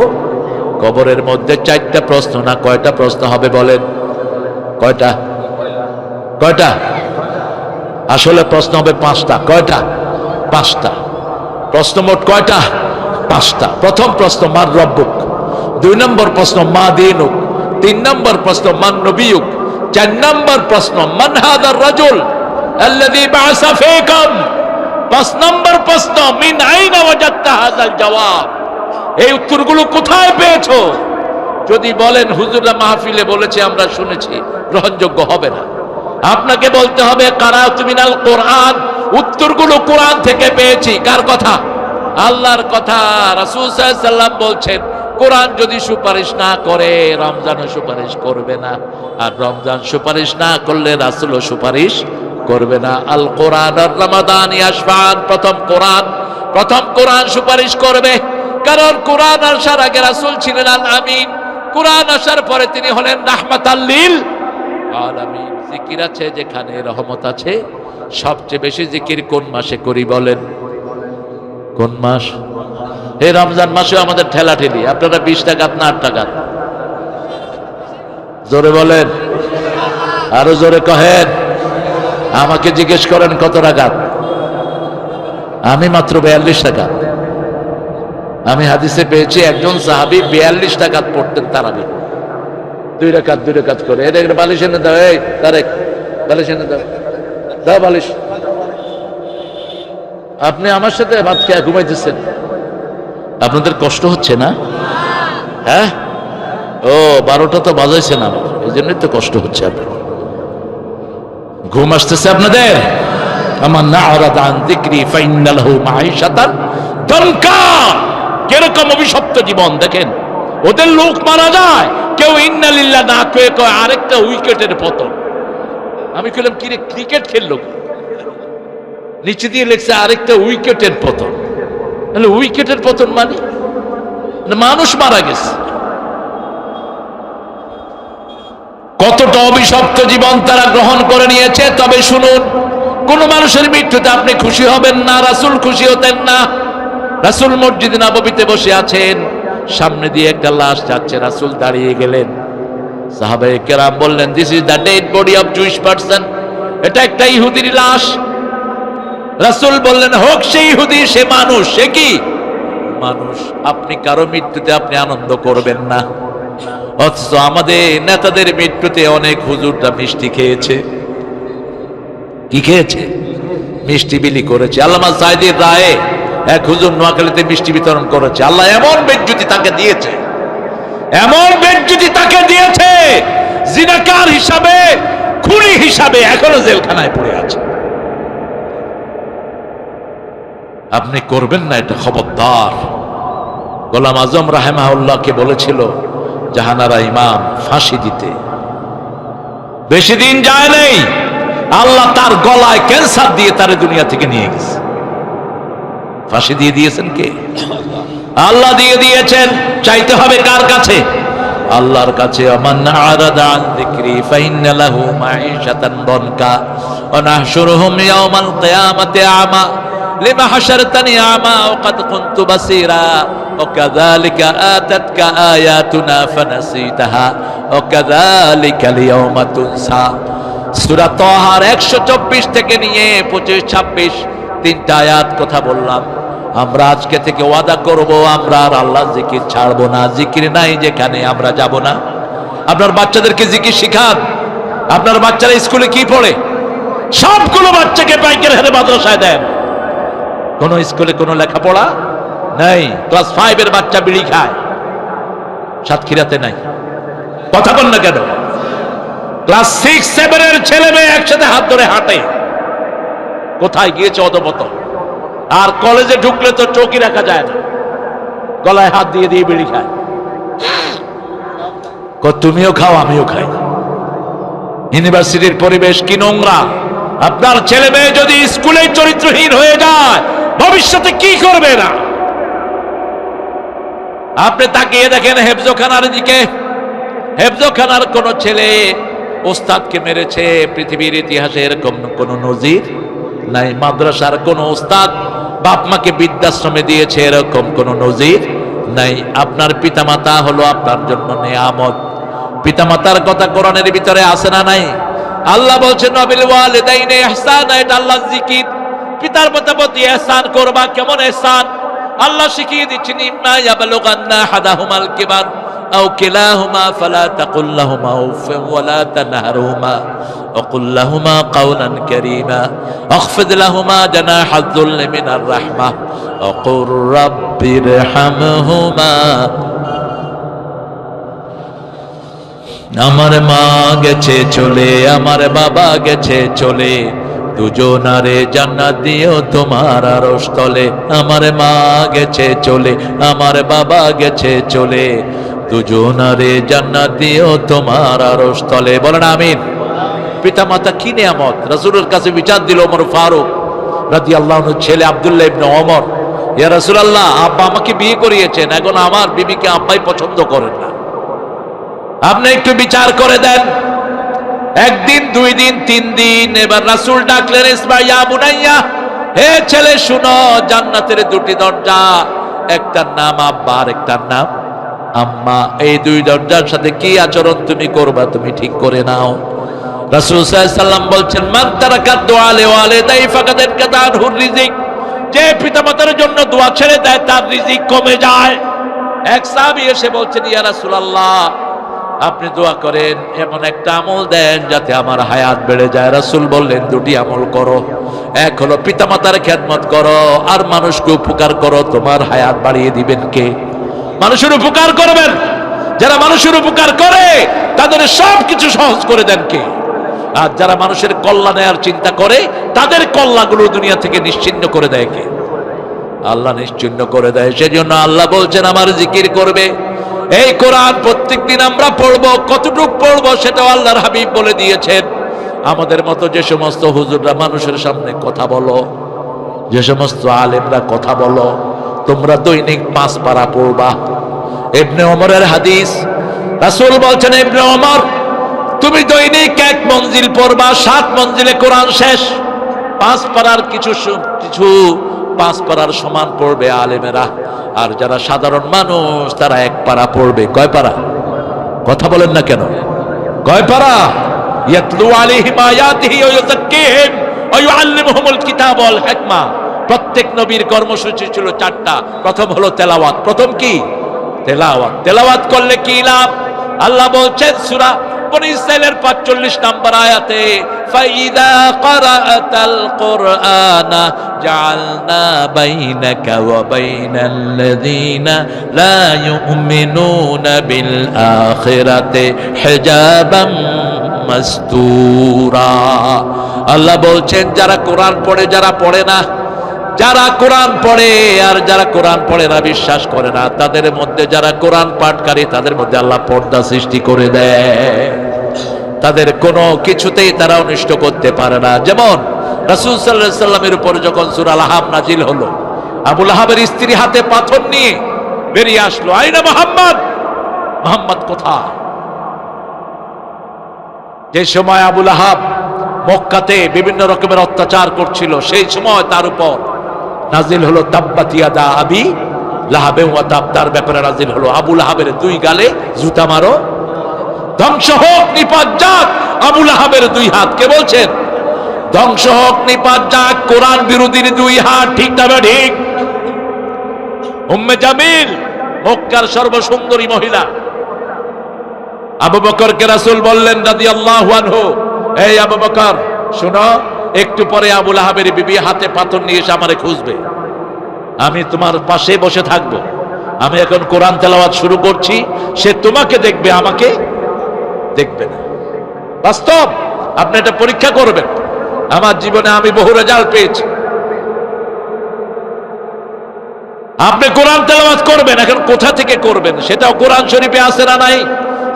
কবরের মধ্যে 4টা প্রশ্ন, না কয়টা প্রশ্ন হবে বলেন? কয়টা? কয়টা? আসলে প্রশ্ন হবে 5টা। কয়টা? 5টা প্রশ্ন। মোট কয়টা? 5টা। প্রথম প্রশ্ন মান রব্বুক, 2 নম্বর প্রশ্ন মা দীনুক, 3 নম্বর প্রশ্ন মান নবিয়ুক, 4 নম্বর প্রশ্ন মান হাদার রাজুল আল্লাযী বা'আসা ফীকুম, 5 নম্বর প্রশ্ন মিন আইনা ওয়াজাদতা হাযাল জওয়াব, এই উত্তরগুলো কোথায় পেয়েছো? যদি বলেন হুজুররা মাহফিলে বলেছে আমরা শুনেছি, গ্রহণযোগ্য হবে না। আপনাকে বলতে হবে কারাতু মিনাল কোরআন, উত্তরগুলো কোরআন থেকে পেয়েছি। কার কথা? আল্লাহর কথা। রাসূল সাল্লাল্লাহু আলাইহি ওয়াসাল্লাম বলছেন কোরআন যদি সুপারিশ না করে রমজানও সুপারিশ করবে না, আর রমজান সুপারিশ না করলে রাসূলও সুপারিশ করবে না। আল কোরআন আর রমাদান ইয়াশফান, প্রথম কোরআন সুপারিশ করবে, কারণ কোরআন আসার আগে রাসূল ছিলেন আল আমিন, কোরআন আসার পরে তিনি হলেন রাহমাতাল লিল আলামিন। জিকির আছে যেখানে রহমত আছে। সবচেয়ে বেশি জিকির কোন মাসে করি বলেন? কোন মাস? এই রমজান মাসে আমাদের ঠেলা ঠেলি। আপনারা 20 টাকাত না 8 টাকাত? জোরে বলেন, আরো জোরে কহেন। আমাকে জিজ্ঞেস করেন কত টাকাত? আমি মাত্র 42 টাকা। আমি হাদিসে পেয়েছি একজন সাহাবী 42 টাকাত পড়তেন তারাবি, 2 রাকাত করে। এটা একটা বালিশ এনে দাও, এই তারেক বালিশ এনে দাও, দাও বালিশ। আপনি আমার সাথে ভাত খেয়ে ঘুমাইতেছেন, আপনাদের কষ্ট হচ্ছে না? হ্যাঁ, ও 12টা তো বাজাইছেন আমার, এই জন্যই তো কষ্ট হচ্ছে আপনার। ঘুম আসতেছে আপনাদের? আমার না আরাদা আন যিকরি ফাইন্না লাহু মাঈশাতান দানকা। কিরকম অভিশপ্ত জীবন দেখেন। ওদের লোক মারা যায়, কেউ ইন্না লিল্লাহ না কয়ে কয় আরেকটা উইকেটের পতন। আমি কইলাম কি রে, ক্রিকেট খেললো? নিচে দিয়ে লেখছে আরেকটা উইকেটের পতন। তাহলে উইকেটের পতন মানে মানুষ মারা গেছে। কতটা অভিশপ্ত জীবন তারা গ্রহণ করে নিয়েছে। তবে শুনুন, কোন মানুষের মৃত্যুতে আপনি খুশি হবেন না, রাসূল খুশি হতেন না। রাসূল মসজিদে নববীতে বসে আছেন, সামনে দিয়ে একটা লাশ যাচ্ছে, রাসূল দাঁড়িয়ে গেলেন। সাহাবায়ে কেরাম বললেন, this is the dead body of Jewish person, এটা একটা ইহুদির লাশ। রাসূল বললেন, হোক সে ইহুদি, সে মানুষ। সে কি মানুষ? আপনি কারো মৃত্যুতে আপনি আনন্দ করবেন না, অথচ আমাদের নেতাদের মৃত্যুতে অনেক হুজুররা মিষ্টি খেয়েছে। কি খেয়েছে? মিষ্টি বিলি করেছে। আল্লামা সাইদির রায়ে এক হুজুর নোয়াখালীতে মিষ্টি বিতরণ করেছে। আল্লাহ এমন বেজ্জতি তাকে দিয়েছে, এমন বেজ্জতি তাকে দিয়েছে, জিনাকার হিসাবে, খুনি হিসাবে এখনো জেলখানায় পড়ে আছে। আপনি করবেন না এটা, খবরদার। গোলাম আজম রাহিমাহুল্লাহকে বলেছিল জাহানারা ইমাম ফাঁসি দিতে, বেশি দিন যায় নাই, আল্লাহ তার গলায় ক্যান্সার দিয়ে তার দুনিয়া থেকে নিয়ে গেছে। ফাঁসি দিয়ে দিয়েছেন কে? আল্লাহ দিয়ে দিয়েছেন। চাইতে হবে কার কাছে? আল্লাহর কাছে। আমান আরাদা আন যিকরি ফাইন্না লাহু মাঈশাতান দানকা ওয়া নাহশুরুহুম ইয়াওমাল কিয়ামাতি আমা লিমা হাশারতানি আমা ওয়া ক্বাদ কুনতু বাসীরা ওয়া কাযালিকা আতাতকা আয়াতুনা ফানাসিতাহা ওয়া কাযালিকা লিয়াওমা তুনসা। সূরা তাহার 124 থেকে নিয়ে 25-26 3টা আয়াত কথা বললাম। আমরা আজকে থেকে ওয়াদা করব, আমরা আর আল্লাহ জিকির ছাড়বো না। জিকির নাই যেখানে আমরা যাব না। আপনার বাচ্চাদেরকে জিকির শিখান। আপনার বাচ্চারা স্কুলে কি পড়ে? সবগুলো বাচ্চাকে পাইকারি হারে মাদ্রাসায় দেন। কোন স্কুলে কোনো লেখাপড়া নাই। ক্লাস 5 এর বাচ্চা বিড়ি খায়, সাতক্ষীরাতে নাই। কথা বল না কেন? ক্লাস 6-7 এর ছেলে মেয়ে একসাথে হাত ধরে হাঁটে। কোথায় গিয়েছে অদপত? আর কলেজে ঢুকলে তো চৌকি রাখা যায় না, গলায় হাত দিয়ে দিয়ে বিড়ি খায়। তুমিও খাও, আমিও খাই। ইউনিভার্সিটির পরিবেশ কি নোংরা! আপনার ছেলে মেয়ে যদি স্কুলে চরিত্রহীন হয়ে যায় ভবিষ্যতে কি করবে না? আপনি তাকিয়ে দেখেন হেফজখানার দিকে। হেফজখানার কোন ছেলে ওস্তাদকে মেরেছে পৃথিবীর ইতিহাসে এরকম কোন নজির নাই। মাদ্রাসার কোন ওস্তাদ বাপ মাকে বৃদ্ধাশ্রমে দিয়েছে এরকম কোন নজির নাই। আপনার পিতামাতা হলো আপনার জন্য নেয়ামত। পিতামাতার কথা কোরআনের ভিতরে আছে না নাই? আল্লাহ বলছেন ওয়াবিল ওয়ালিদাইনি ইহসানা, এটা আল্লাহর জিকির। পিতার প্রতি ইহসান করবা। কেমন ইহসান? আল্লাহ শিখিয়ে দিচ্ছেন ইম্মা ইয়াবলুগান্না আহাদাহুমাল কিবার আও কিলাহুমা ফালা তাকুল লাহুমা উফ ওয়া লা তানহারহুমা ওয়া কুল লাহুমা কাওলান কারীমা আখফিদ লাহুমা জানাহায যুল্লি মিনার রাহমাহ ওয়া কুর রাব্বিরহামহুমা। আমার মা গেছে চলে, আমার বাবা গেছে চলে, দুজনারে জান্নাত দিও তোমার আরশ তলে। আমার মা গেছে চলে, আমার বাবা গেছে চলে, দুজনারে জান্নাত দিও তোমার আরশ তলে। বলেন আমিন। পিতা মাতা কি নিয়ামত। রাসূলের কাছে বিচার দিল ওমর ফারুক রাদিয়াল্লাহু আনহু ছেলে আব্দুল্লাহ ইবনে ওমর, ইয়া রাসূলুল্লাহ, আব্বা আমাকে বিয়ে করিয়েছেন, এখন আমার বিবিকে আব্বাই পছন্দ করেন না, আপনি একটু বিচার করে দেন। একদিন, দুই দিন, তিন দিন, এবার রাসূল ডাকলেন ইসমা ইয়া বুনাইয়া, হে ছেলে শুনো, জান্নাতের দুটি দরজা, একটার নাম আব্বা আর একটার নাম আম্মা। এই দুই দরজার সাথে কি আচরণ তুমি করবা তুমি ঠিক করে নাও। রাসূল সাল্লাল্লাহু আলাইহি সাল্লাম বলছেন মান তারাকা দুআ লিওয়ালিদাই ফাকাদ ইনকাতাহুর রিজিক, যে পিতামাতার জন্য দোয়া ছেড়ে দেয় তার রিজিক কমে যায়। এক সাহাবী এসে বলছেন ইয়া রাসূলুল্লাহ, আপনি দোয়া করেন এমন একটা আমল দেন যাতে আমার হায়াত বেড়ে যায়। রাসূল বললেন দুটি আমল করো, এক হলো পিতামাতার খেদমত করো আর মানুষকে উপকার করো, তোমার হায়াত বাড়িয়ে দিবেন কে? মানুষের উপকার করবেন। যারা মানুষের উপকার করে তাদের সবকিছু সহজ করে দেন কে? আর যারা মানুষের কল্যাণে আর চিন্তা করে তাদের কল্যাণগুলো দুনিয়া থেকে নিশ্চিহ্ন করে দেয় কে? আল্লাহ নিশ্চিহ্ন করে দেয়। সেজন্য আল্লাহ বলছেন আমার জিকির করবে। এই কোরআন প্রত্যেকদিন আমরা পড়বো, কতটুকু পড়বো সেটাও আল্লাহর হাবিব বলে দিয়েছেন। আমাদের মতো যে সমস্ত হুজুররা মানুষের সামনে কথা বলো, যে সমস্ত আলেমরা কথা বলো, তোমরা দৈনিক 5 পারা পড়বা। ইবনে ওমরের হাদিস, রাসূল বলছেন ইবনে ওমর তুমি দৈনিক 1 মঞ্জিল পড়বা, 7 মঞ্জিলে কোরআন শেষ। 5 পারার কিছু 5 পারার সমান পড়বে আলেমেরা, আর যারা সাধারণ মানুষ তারা 1 পারা পড়বে। কয় পারা? কথা বলেন না কেন? কয় পারা? ইয়াতলু আলাইহিম আয়াতিহি ওয়া ইউযাক্কিহিম ওয়া ইউআল্লিমুহুমুল কিতাব ওয়াল হিকমা। প্রত্যেক নবীর কর্মসূচি ছিল 4টা। প্রথম হলো তেলাওয়াত। প্রথম কি? তেলাওয়াত। তেলাওয়াত করলে কি লাভ? আল্লাহ বলছেন সূরা বনী ইসরাঈলের 45 নম্বর আয়াতে, ফাইদা ক্বারাআতাল কুরআনা জাআলনা বাইনাকা ওয়া বাইনাল্লাযীনা লা ইউমিনুনা বিল আখিরাতি হিজাবাম মাসতুরা। আল্লাহ বলছেন যারা কোরআন পড়ে, যারা পড়ে না, যারা কোরআন পড়ে আর যারা কোরআন পড়ে না, বিশ্বাস করে না, তাদের মধ্যে যারা কোরআন পাঠকারী তাদের মধ্যে আল্লাহ পর্দা সৃষ্টি করে দেয়। তাদের কোনো কিছুতেই তারা অনিষ্ট করতে পারে না। যেমন রাসূল সাল্লাল্লাহু আলাইহি সাল্লামের উপর যখন সূরা আল-আহব নাজিল হলো, আবু লাহাবের স্ত্রী হাতে পাথর নিয়ে বেরিয়ে আসলো, আইনা মুহাম্মদ, মুহাম্মদ কোথায়? যে সময় আবু লাহাব মক্কাতে বিভিন্ন রকমের অত্যাচার করছিল, সেই সময় তার উপর নাজিল হলো তাব্বাত ইয়াদা আবি লাহাবে ওয়া তাব। তার ব্যাপারে নাজিল হলো আবু লাহাবের 2 গালে জুতা মারো, ধ্বংস হোক নিপাত যাক আবু লাহাবের 2 হাত। কে বলছেন? ধ্বংস হোক নিপাত যাক কোরআন বিরোধীর 2 হাত। ঠিক না ঠিক? উম্মে জামিল মক্কার সর্বসুন্দরী মহিলা। আবু বকরকে রাসূল বললেন রাদিয়াল্লাহু আনহু, এই আবু বকর শোনো, একটু পরে আবু লাহাবের বিবি হাতে পাথর নিয়ে এসে আমারে খুঁজবে, আমি তোমার পাশে বসে থাকবো। আমি এখন কোরআন তেলাওয়াত শুরু করছি, সে তোমাকে দেখবে, আমাকে দেখবে না। বাস্তব, আপনি এটা পরীক্ষা করবেন। আমার জীবনে আমি বহু রেজাল্ট পেয়েছি। আপনি কোরআন তেলাওয়াত করবেন, এখন কোথা থেকে করবেন সেটাও কোরআন শরীফে আছে না নাই?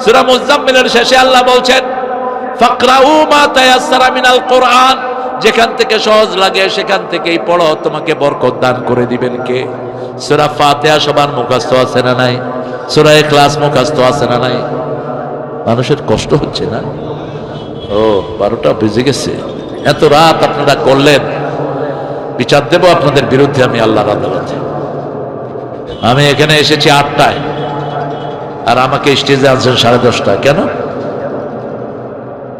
সূরা মুজাম্মিলের শেষে আল্লাহ বলছেন ফাকরাউ মা তায়াসসারা মিনাল কোরআন, যেখান থেকে সহজ লাগে সেখান থেকেই পড়ো, তোমাকে বরকত দান করে দিবেন কে? সূরা ফাতিহা সবার মুখস্থ আছে না নাই? সূরা ইখলাস মুখস্থ আছে না নাই? মানুষের কষ্ট হচ্ছে না? ও 12টা বেজে গেছে, এত রাত আপনারা করলেন, বিচার দেব আপনাদের বিরুদ্ধে আমি আল্লাহর আদালতে। আমি এখানে এসেছি 8টায়, আর আমাকে স্টেজে আনছেন 10:30টায়। কেন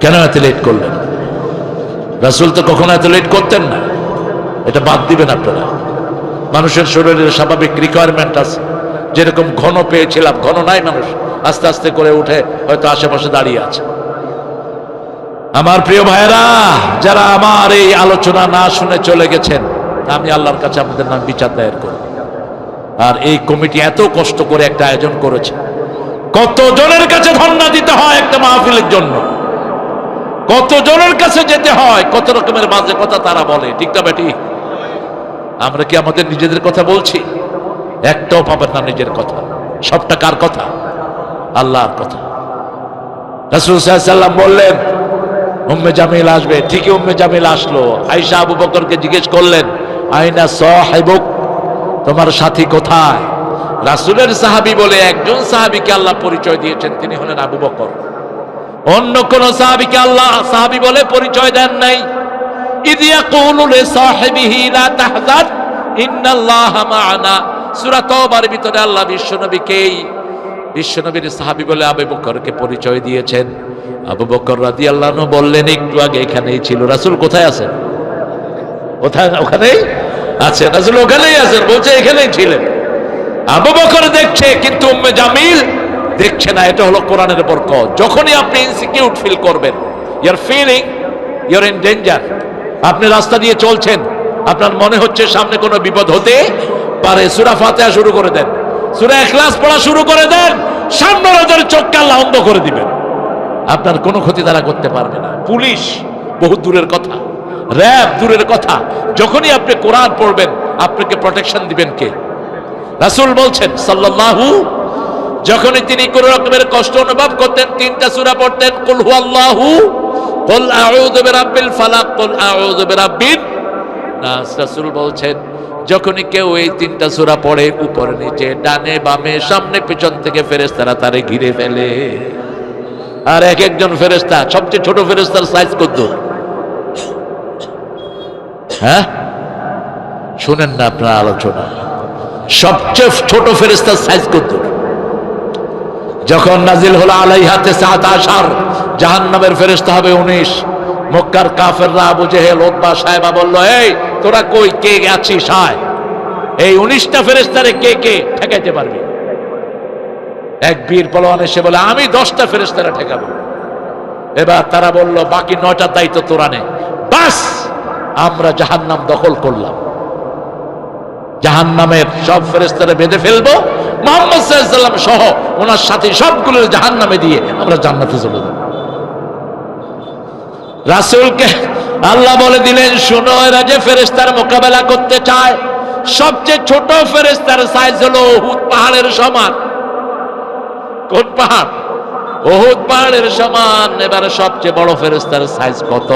কেন এত লেট করলেন? রাসূল তো কখনো এত লেট করতেন না। এটা বাদ দিবেন আপনারা। মানুষের শরীরের স্বাভাবিক রিকোয়ারমেন্ট আছে, যেরকম ঘন পেয়েছিলাম, ঘন নাই মানুষ, আস্তে আস্তে করে উঠে হয়তো আশেপাশে দাঁড়িয়ে আছে। আমার প্রিয় ভাইরা, যারা আমার এই আলোচনা না শুনে চলে গেছেন, আমি আল্লাহর কাছে আপনাদের নাম বিচার দায়ের করব। আর এই কমিটি এত কষ্ট করে একটা আয়োজন করেছে, কত জনের কাছে ধর্ণা দিতে হয় একটা মাহফিলের জন্য, কত জনের কাছে যেতে হয়, কত রকমের বাজে কথা তারা বলে, ঠিক না বেটি? আমরা কি আমাদের নিজেদের কথা বলছি? একটাও পাবেন না নিজের কথা, সবটা কার কথা? আল্লাহর কথা। রাসূল সাল্লাল্লাহু আলাইহি ওয়াসাল্লাম বললেন উম্মে জামিল আসবে, ঠিকই উম্মে জামিল আসলো। আয়েশা আবু বকরকে জিজ্ঞেস করলেন, আইনা সাহিবুক, তোমার সাথী কোথায়? রাসূলের সাহাবী বলে একজন সাহাবীকে আল্লাহ পরিচয় দিয়েছেন, তিনি হলেন আবু বকর। অন্য কোন সাহাবীকে আল্লাহ সাহাবী বলে পরিচয় দেন নাই। ইয ইয়াকুলু লিসাহিবিহি লা তাহজান ইন্নাল্লাহা মা'ানা, সূরা তাওবার ভিতরে আল্লাহ বিশ্বনবীর সাহাবী বলে আবু বকরকে পরিচয় দিয়েছেন। আবু বকর রাদিয়াল্লাহু আনহু বললেন, একটু আগে এখানেই ছিল। রাসূল কোথায় আছেন? কোথায়? ওখানেই আছেন। রাসূল ওখানেই আছেন, বলছে এখানেই ছিলেন। আবু বকর দেখছে, কিন্তু উম্মে জামিল দেখছে না। এটা হলো কোরআনের বরকত। যখনই আপনি ইনসিকিউর ফিল করবেন, you are feeling you are in danger, আপনি রাস্তা দিয়ে চলছেন, আপনার মনে হচ্ছে সামনে কোনো বিপদ হতে পারে, সূরা ফাতিহা শুরু করে দেন, সূরা ইখলাস পড়া শুরু করে দেন, সামনের ওদের চোখকে আল্লাহ অন্ধ করে দিবেন। আপনার কোনো ক্ষতি তারা করতে পারবে না। পুলিশ বহু দূরের কথা, র‍্যাব দূরের কথা, যখনই আপনি কোরআন পড়বেন আপনাকে প্রোটেকশন দিবেন কে? রাসূল বলছেন সাল্লাল্লাহু, যখনই তিনি কোন রকমের কষ্ট অনুভব করতেন 3টা সূরা পড়তেন, কুল হুয়াল্লাহু, কুল আউযু বিরাব্বিল ফালাক, কুল আউযু বিরাব্বিন নাস। রাসূল বলছেন যখনই কেউ এই 3টা সূরা পড়ে, উপরে নিচে ডানে বামে সামনে পিছন থেকে ফেরেশতারা তারে ঘিরে ফেলে। আর এক একজন ফেরেশতা, সবচেয়ে ছোট ফেরেশতার সাইজ কত? হ্যাঁ, শুনেন না আপনার আলোচনা, সবচেয়ে ছোট ফেরেশতার সাইজ কত? যখন নাজিল হলো আলাইহাতে 17, জাহান্নামের ফেরেশতা হবে 19। মক্কার কাফেররা আবু জেহেল, উতবা, সায়বা বলল, এই তোরা কই, কে আছিস? আয়, এই 19টা ফেরেশতারে কে কে ঠেকাইতে পারবি? এক বীর পলোয়ান এসে বলে, আমি 10টা ফেরেশতারে ঠেকাবো। এবার তারা বলল, বাকি 9টার দায়িত্ব তোরা নে। বাস, আমরা জাহান্নাম দখল করলাম, জাহান্নামের সব ফেরেশতারে বেঁধে ফেলবো, মুহাম্মদ সাল্লাল্লাহু আলাইহি ওয়াসাল্লাম সহ ওনার সাথে সবগুলো জাহান্নামে দিয়ে আমরা জান্নাতে চলে যাব। রাসূলকে আল্লাহ বলে দিলেন, শুনো, এরা যে ফেরেশতার মোকাবেলা করতে চায়, সবচেয়ে ছোট ফেরেশতার সাইজ হলো উহুদ পাহাড়ের সমান। কোন পাহাড়? উহুদ পাহাড়ের সমান। এবারে সবচেয়ে বড় ফেরেশতার সাইজ কত?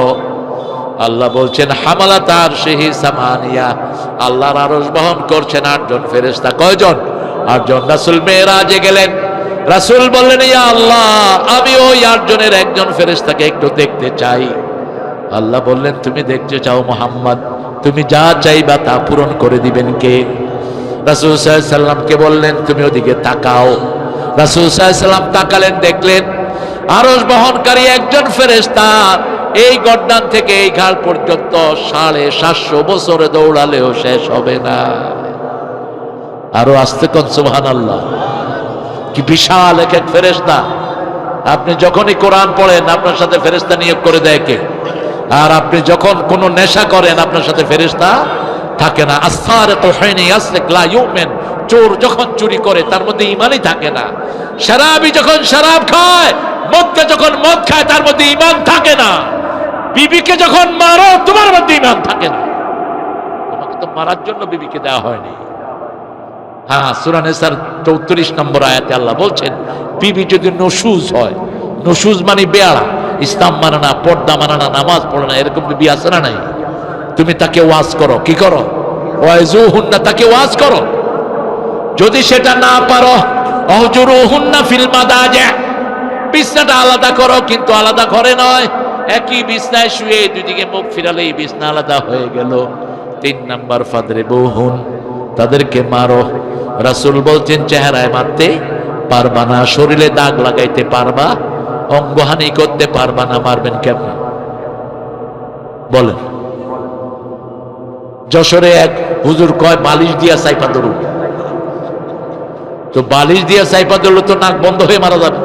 আল্লাহ বলছেন, হামালাত আরশিহি সামানিয়া, আল্লাহর আরশ বহন করছেন 8 জন ফেরেশতা। কয়জন? 8 জন। রাসূল মেরাজে গেলেন, রাসূল বললেন, ইয়া আল্লাহ, আমি ওই 8 জনের একজন ফেরেশতাকে একটু দেখতে চাই। আল্লাহ বললেন, তুমি দেখতে চাও মুহাম্মদ, তুমি যা চাইবা তা পূরণ করে দিবেন কে? রাসূল সাল্লাল্লাহু আলাইহি ওয়াসাল্লামকে বললেন, তুমি ওদিকে তাকাও। রাসূল সাল্লাল্লাহু আলাইহি ওয়াসাল্লাম তাকালেন, দেখলেন আরশ বহনকারী একজন ফেরেশতা এই গর্দান থেকে এই ঘাড় পর্যন্ত 750 বছরে দৌড়ালেও শেষ হবে না। আরো আস্তে কোন সুবহানাল্লাহ। কি বিশাল এক এক ফেরেশতা! আপনি যখনই কোরআন পড়েন আপনার সাথে ফেরেশতা নিয়োগ করে দেয় কে? আর আপনি যখন কোন নেশা করেন আপনার সাথে ফেরেশতা থাকে না। আস-সারিকু হিনা ইয়াসরিক লা ইউমিন, চোর যখন চুরি করে তার মধ্যে ঈমানই থাকে না। শরাবী যখন শরাব খায়, মদকে যখন মদ খায়, তার মধ্যে ঈমান থাকে না। বিবিকে যখন মারো, তোমার মধ্যে ঈমান থাকে না। তোমাকে তো মারার জন্য বিবিকে দেওয়া হয়নি। হ্যাঁ, সূরা নিসার 34 নম্বর আয়াতে আল্লাহ বলছেন, বিবি যদি নশুজ হয়, নশুজ মানে বেয়ারা, ইসলাম মানে না, পর্দা মানে না, নামাজ পড়ে না, এরকম বিবি আছে না নাই? তুমি তাকে ওয়াজ করো। কি করো? ওয়াইজুহুন্না, তাকে ওয়াজ করো। যদি সেটা না পারো, অহজুরুহুন্না ফিল মাদাজি, বিছনাটা আলাদা করো, কিন্তু আলাদা ঘরে নয়। একই বিছনায় শুয়ে দুদিকে মুখ ফিরালেই বিছনা আলাদা হয়ে গেল। 3 নাম্বার ফাদরিবুহুন, তাদেরকে মারো। রাসূল বলছেন চেহারায় মারতে পারবা না, শরীরে দাগ লাগাইতে পারবা, অঙ্গহানি করতে পারবা না, মারবেন কেমন বলেন? যশোরে এক হুজুর কয় বালিশ দিয়া সাইপা ধরুন। তো বালিশ দিয়া সাইপা ধরলে তো নাক বন্ধ হয়ে মারা যাবে,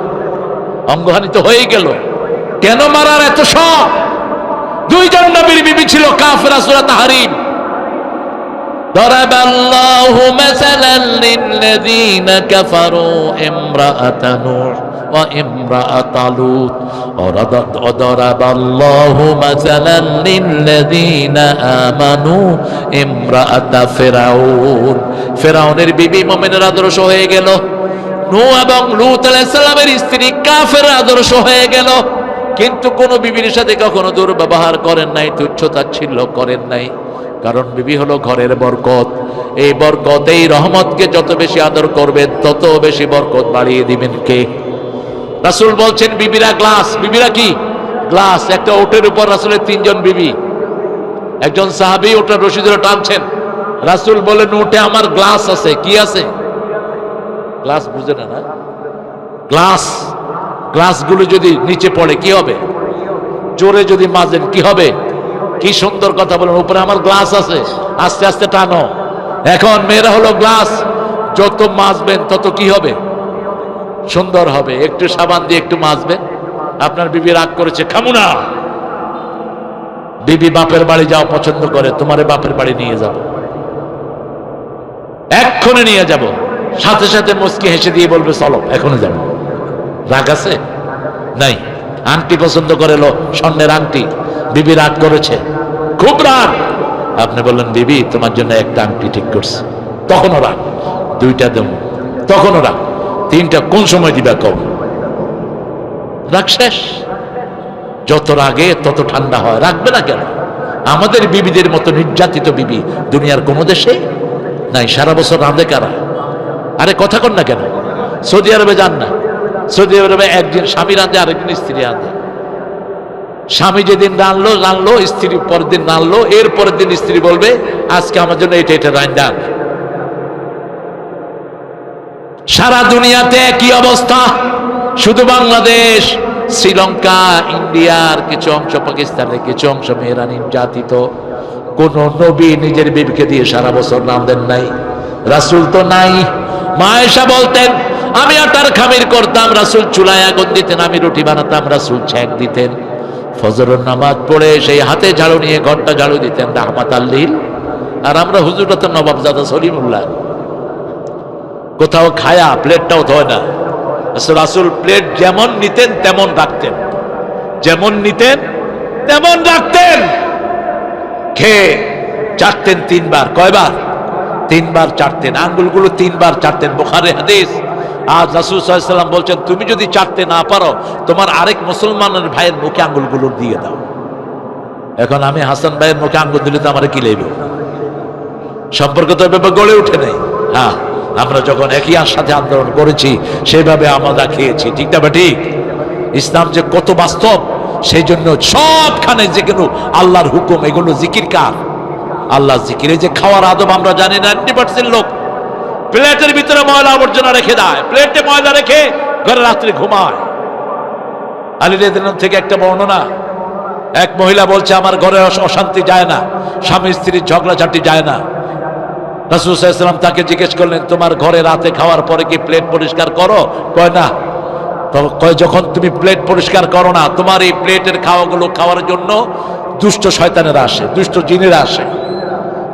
অঙ্গহানি তো হয়েই গেল। কেন মারার এত শখ? 2 জন নবীর বিবি ছিল কাফেরা, সূরা তাহরিম। ضرب الله مثلا للذين كفروا امرأة نوح وامرأة لوط وضرب الله مثلا للذين آمنوا امرأة فرعون ফেরাউনের বিবি মুমিনের আদর্শ হয়ে গেল। নূহ এবং লূত আলাইহিস সালামের স্ত্রী কাফেরের আদর্শ হয়ে গেল। কিন্তু কোন বিবির সাথে কখনো দুর্ব্যবহার করেন নাই, তুচ্ছ-তাচ্ছিল্য করেন নাই। কারণ বিবি হলো ঘরের বরকত। এই বরকত, এই রহমতকে যত বেশি আদর করবেন তত বেশি বরকত বাড়িয়ে দিবেন কে? রাসূল বলছেন বিবিরা গ্লাস। বিবিরা কি? গ্লাস। একটা ওটের উপর রাসূলের 3 জন বিবি। একজন সাহাবী ওটার রশি ধরে টানছেন। রাসূল বলেন উঠে আমার গ্লাস আছে। কি আছে? গ্লাস বুঝে না? না গ্লাস, গ্লাসগুলো যদি নিচে পড়ে কি হবে? জোরে যদি মাজেন কি হবে? কি সুন্দর কথা বলেন, উপরে আমার গ্লাস আছে, আস্তে আস্তে টানো। এখন মেয়েরা হলো গ্লাস, যত মাজবেন তত কি হবে? সুন্দর হবে। একটু সাবান দিয়ে একটু মাজবেন। আপনার বিবি রাগ করেছে, খামু না। বিবি বাপের বাড়ি যাও পছন্দ করে, তোমারে বাপের বাড়ি নিয়ে যাব, এক্ষুনি নিয়ে যাব। সাথে সাথে মুচকি হেসে দিয়ে বলবে চলো এখনই যাব। রাগ আছে? নাই। আংটি পছন্দ করে, স্বর্ণের আংটি। বিবি রাগ করেছে, খুব রাগ। আপনি বললেন বিবি তোমার জন্য একটা আংটি ঠিক করছে, তখনও রাগ। 2টা দেব, তখনও রাগ। 3টা কোন সময় দিবা কম? রাগ শেষ। যত রাগে তত ঠান্ডা হয়। রাখবে না কেন? আমাদের বিবিদের মতো নির্যাতিত বিবি দুনিয়ার কোনো দেশে নাই। সারা বছর রাঁধে কারা? আরে কথা কন না কেন? সৌদি আরবে যান না, সৌদি আরবে একদিন স্বামী রাঁধে, আরেকদিন স্ত্রী রাঁধে। স্বামী যেদিন রাঁধলো স্ত্রী পরের দিন রাঁধলো, এর পরের দিন স্ত্রী বলবে আজকে আমার জন্য এটা এটা রাঁধান। সারা দুনিয়াতে কি অবস্থা? শুধু বাংলাদেশ, শ্রীলঙ্কা, ইন্ডিয়ার কিছু অংশ, পাকিস্তানের কিছু অংশ মেয়েরা নির্যাতিত। কোন নবী নিজের বিবিকে দিয়ে সারা বছর রাঁধেন নাই। রাসূল তো নাই। মা আয়েশা বলতেন আমি আটার খামির করতাম, রাসূল চুলায় আগুন দিতেন, আমি রুটি বানাতাম, রাসূল ছ্যাঁক দিতেন। ফজরের নামাজ পড়ে সেই হাতে ঝাড়ু নিয়ে ঘরটা ঝাড়ু দিতেন রাহমাতাল লিল। আর আমরা হুজুরটা তো নবাবজাদা সলিমুল্লাহ, কোথাও খায়া প্লেটটাও ধোয় না। রাসূল প্লেট যেমন নিতেন তেমন রাখতেন, যেমন নিতেন তেমন রাখতেন। খেয়ে চাটতেন 3 বার। কয়বার? 3 বার চাটতেন। আঙ্গুলগুলো 3 বার চাটতেন। বুখারী হাদিস। আজ রাসূল সাল্লাল্লাহু আলাইহি ওয়াসাল্লাম বলছেন তুমি যদি চাটতে না পারো তোমার আরেক মুসলমানের ভাইয়ের মুখে আঙ্গুলগুলো দিয়ে দাও। এখন আমি হাসান ভাইয়ের মুখে আঙ্গুল দিলে তো আমার কি লাগবে? সম্পর্ক তো এভাবে গড়ে উঠে নেই। হ্যাঁ, আমরা যখন একই সাথে আন্দোলন করেছি সেভাবে আমরা খেয়েছি, ঠিক না? ঠিক। ইসলাম যে কত বাস্তব, সেই জন্য সবখানে যে কোনো আল্লাহর হুকুম, এগুলো জিকির কার? আল্লাহ জিকিরে যে খাওয়ার আদব আমরা জানি না। 90% লোক প্লেটের ভিতরে ময়লা আবর্জনা রেখে দেয়, প্লেটে ময়লা রেখে ঘরে রাত্রে ঘুমায়। আলী রাদিয়াল্লাহু আনহু থেকে একটা বর্ণনা, এক মহিলা বলছে আমার ঘরে অশান্তি যায় না, স্বামী স্ত্রীর ঝগড়াঝাটি যায় না। রাসূল সাল্লাল্লাহু আলাইহি ওয়াসাল্লাম তাকে জিজ্ঞেস করলেন তোমার ঘরে রাতে খাওয়ার পরে কি প্লেট পরিষ্কার করো? কয় না। তো কয় যখন তুমি প্লেট পরিষ্কার করো না, তোমার এই প্লেটের খাওয়াগুলো খাওয়ার জন্য দুষ্ট শয়তানেরা আসে, দুষ্ট জিনেরা আসে।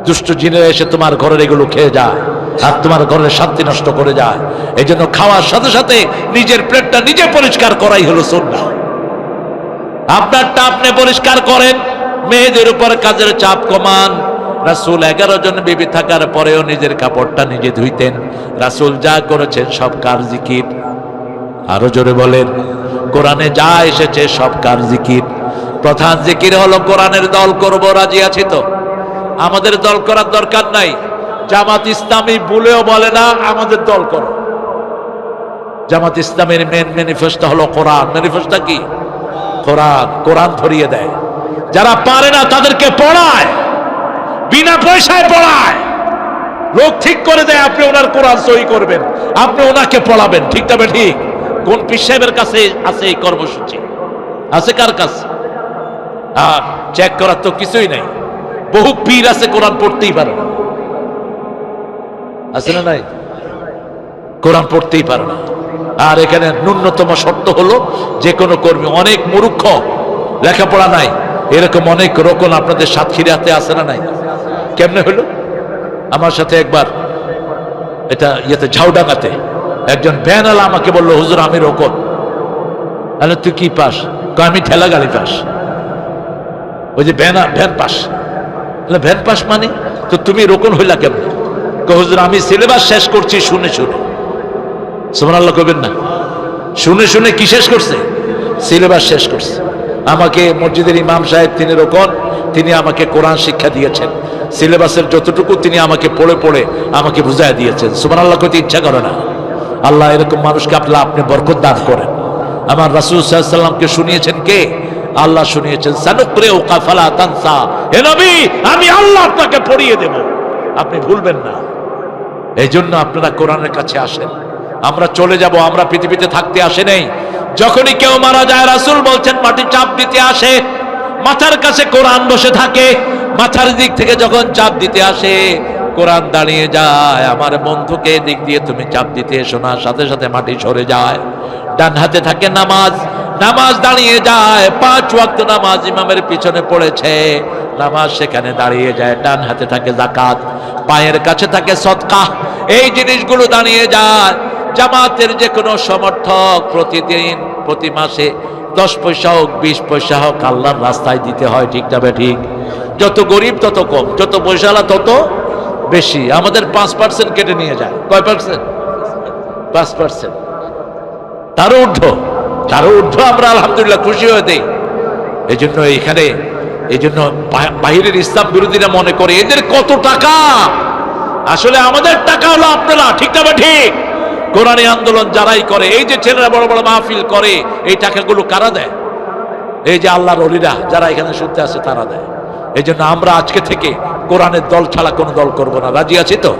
দুষ্ট জিনেরা এসে তোমার ঘরের এগুলো খেয়ে যায় আর তোমার ঘরের শান্তি নষ্ট করে যায়। এই জন্য খাওয়ার সাথে সাথে নিজের প্লেটটা নিজে পরিষ্কার করাই হলো সুন্নাহ। আপনারটা আপনি পরিষ্কার করেন, মেয়েদের উপর কাজের চাপ কমান। রাসূল 11 জন বিবি থাকার পরেও নিজের কাপড়টা নিজে ধুইতেন। রাসূল যা করেছেন সব কার জিকির। আরো জোরে বলেন, কোরআনে যা এসেছে সব কার জিকির। প্রধান জিকির হলো কোরআনের দল করব, রাজি আছি তো? আমাদের দল করার দরকার নাই। জামাত ইসলামী বলেও বলে না আমাদের দল করো। জামাত ইসলামের মেন ম্যানিফেস্টো হলো কোরআন। ম্যানিফেস্টো কি? কোরআন। কোরআন ধরিয়ে দেয়, যারা পারে না তাদেরকে পড়ায়, বিনা পয়সায় পড়ায়। লোক ঠিক করে দেয় আপনি ওনার কোরআন সহি করবেন, আপনি ওনাকে পড়াবেন। ঠিক তবে ঠিক। কোন পীর সাহেবের কাছে আছে এই কর্মসূচি? আছে কার কাছে? আর চেক করার তো কিছুই নাই। বহু পীর আছে কোরআন পড়তেই পারে না, আছে না নাই? কোরআন পড়তেই পারে না। আর এখানে ন্যূনতম শর্ত হলো যে কোনো কর্মী, অনেক মূর্খ, লেখাপড়া নাই, এরকম অনেক রকম আপনাদের সাতক্ষীরাতে আছে না নাই? কেমনে হলো? আমার সাথে একবার এটা ইয়েতে ঝাউডাঙ্গাতে একজন ভ্যানওয়ালা আমাকে বললো, হুজুর আমি রোকন। আরে তুই কি পাস? আমি ঠেলা গাড়ি পাস। ওই যে ভ্যান পাস। ভ্যান পাস মানে তো তুমি রোকন হইলা কেমন? হুজুর আমি সিলেবাস শেষ করছি শুনে শুনে। সুবহানাল্লাহ কইবেন না? শুনে শুনে কি শেষ করছে? সিলেবাস শেষ করছে। আমাকে মসজিদের ইমাম সাহেব, তিনি রোকন, তিনি আমাকে কোরআন শিক্ষা দিয়েছেন। সিলেবাসের যতটুকু তিনি আমাকে পড়ে পড়ে আমাকে বুঝাই দিয়েছেন। সুবহানাল্লাহ কইতে ইচ্ছা করে না? আল্লাহ এরকম মানুষকে আপনি বরকত দান করেন। আমার রাসূল সাল্লাল্লাহু আলাইহি ওয়াসাল্লামকে শুনিয়েছেন কে? আল্লাহ শুনিয়েছেন, সানুকরিউকা ফালা তানসা। হে নবী, আমি আল্লাহ আপনাকে পড়িয়ে দেব, আপনি ভুলবেন না। এই জন্য আপনারা কোরআনের কাছে আসেন। আমরা চলে যাব, আমরা পৃথিবীতে থাকতে আসে নেই। যখনই কেউ মারা যায় রাসূল বলছেন মাটি চাপ দিতে আসে, মাথার কাছে কোরআন বসে থাকে। মাথার দিক থেকে যখন চাপ দিতে আসে কোরআন দাঁড়িয়ে যায়। আমার বন্ধুকে দিক দিয়ে তুমি চাপ দিতে এসো না, সাথে সাথে মাটি সরে যায়। ডান হাতে থাকে নামাজ, নামাজ দাঁড়িয়ে যায়। 5 ওয়াক্ত নামাজ ইমামের পিছনে পড়েছে, নামাজ সেখানে দাঁড়িয়ে যায়। ডান হাতে থাকে যাকাত, পায়ের কাছে থাকে সদকা, এই জিনিসগুলো দাঁড়িয়ে যায়। জামাতের যে কোনো সমর্থক প্রতিদিন, প্রতি মাসে 10 পয়সা হোক 20 পয়সা হোক আল্লাহর রাস্তায় দিতে হয়। ঠিক তবে ঠিক। যত গরিব তত কম, যত পয়সাওয়ালা তত বেশি। আমাদের 5% কেটে নিয়ে যায়। কয় পার্সেন্ট? 5%। তারও ঊর্ধ্ব আমরা আলহামদুলিল্লাহ খুশি হয়ে দেই। এই জন্য এখানে, এই জন্য বাহিরের ইসলাম বিরোধীরা মনে করে এদের কত টাকা। আসলে আমাদের টাকা হলো আপনারা। ঠিক না? ঠিক। কোরআনী আন্দোলন যারাই করে, এই যে ছেলেরা বড় বড় মাহফিল করে, এই টাকাগুলো কারা দেয়? এই যে আল্লাহর ওলিরা যারা এখানে শুনতে আসে তারা দেয়। এই জন্য আমরা আজকে থেকে কোরআনের দল ছাড়া কোনো দল করব না। রাজি আছি তো?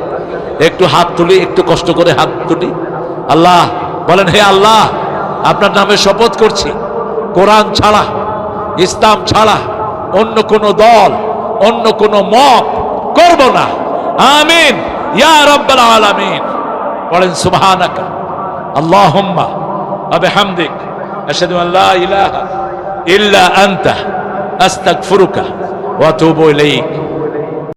একটু হাত তুলি, একটু কষ্ট করে হাত তুলি। আল্লাহ বলেন, হে আল্লাহ, আপনার নামে শপথ করছি, কোরআন ছাড়া, ইসলাম ছাড়া অন্য কোনো দল, অন্য কোনো মত করব না। আমিন ইয়া রাব্বাল আলামিন। বলেন সুবহানাকা আল্লাহুম্মা ওয়া বিহামদিক আশহাদু আন লা ইলাহা ইল্লা আনতা আস্তাগফিরুকা ওয়া আতুবু ইলাইক।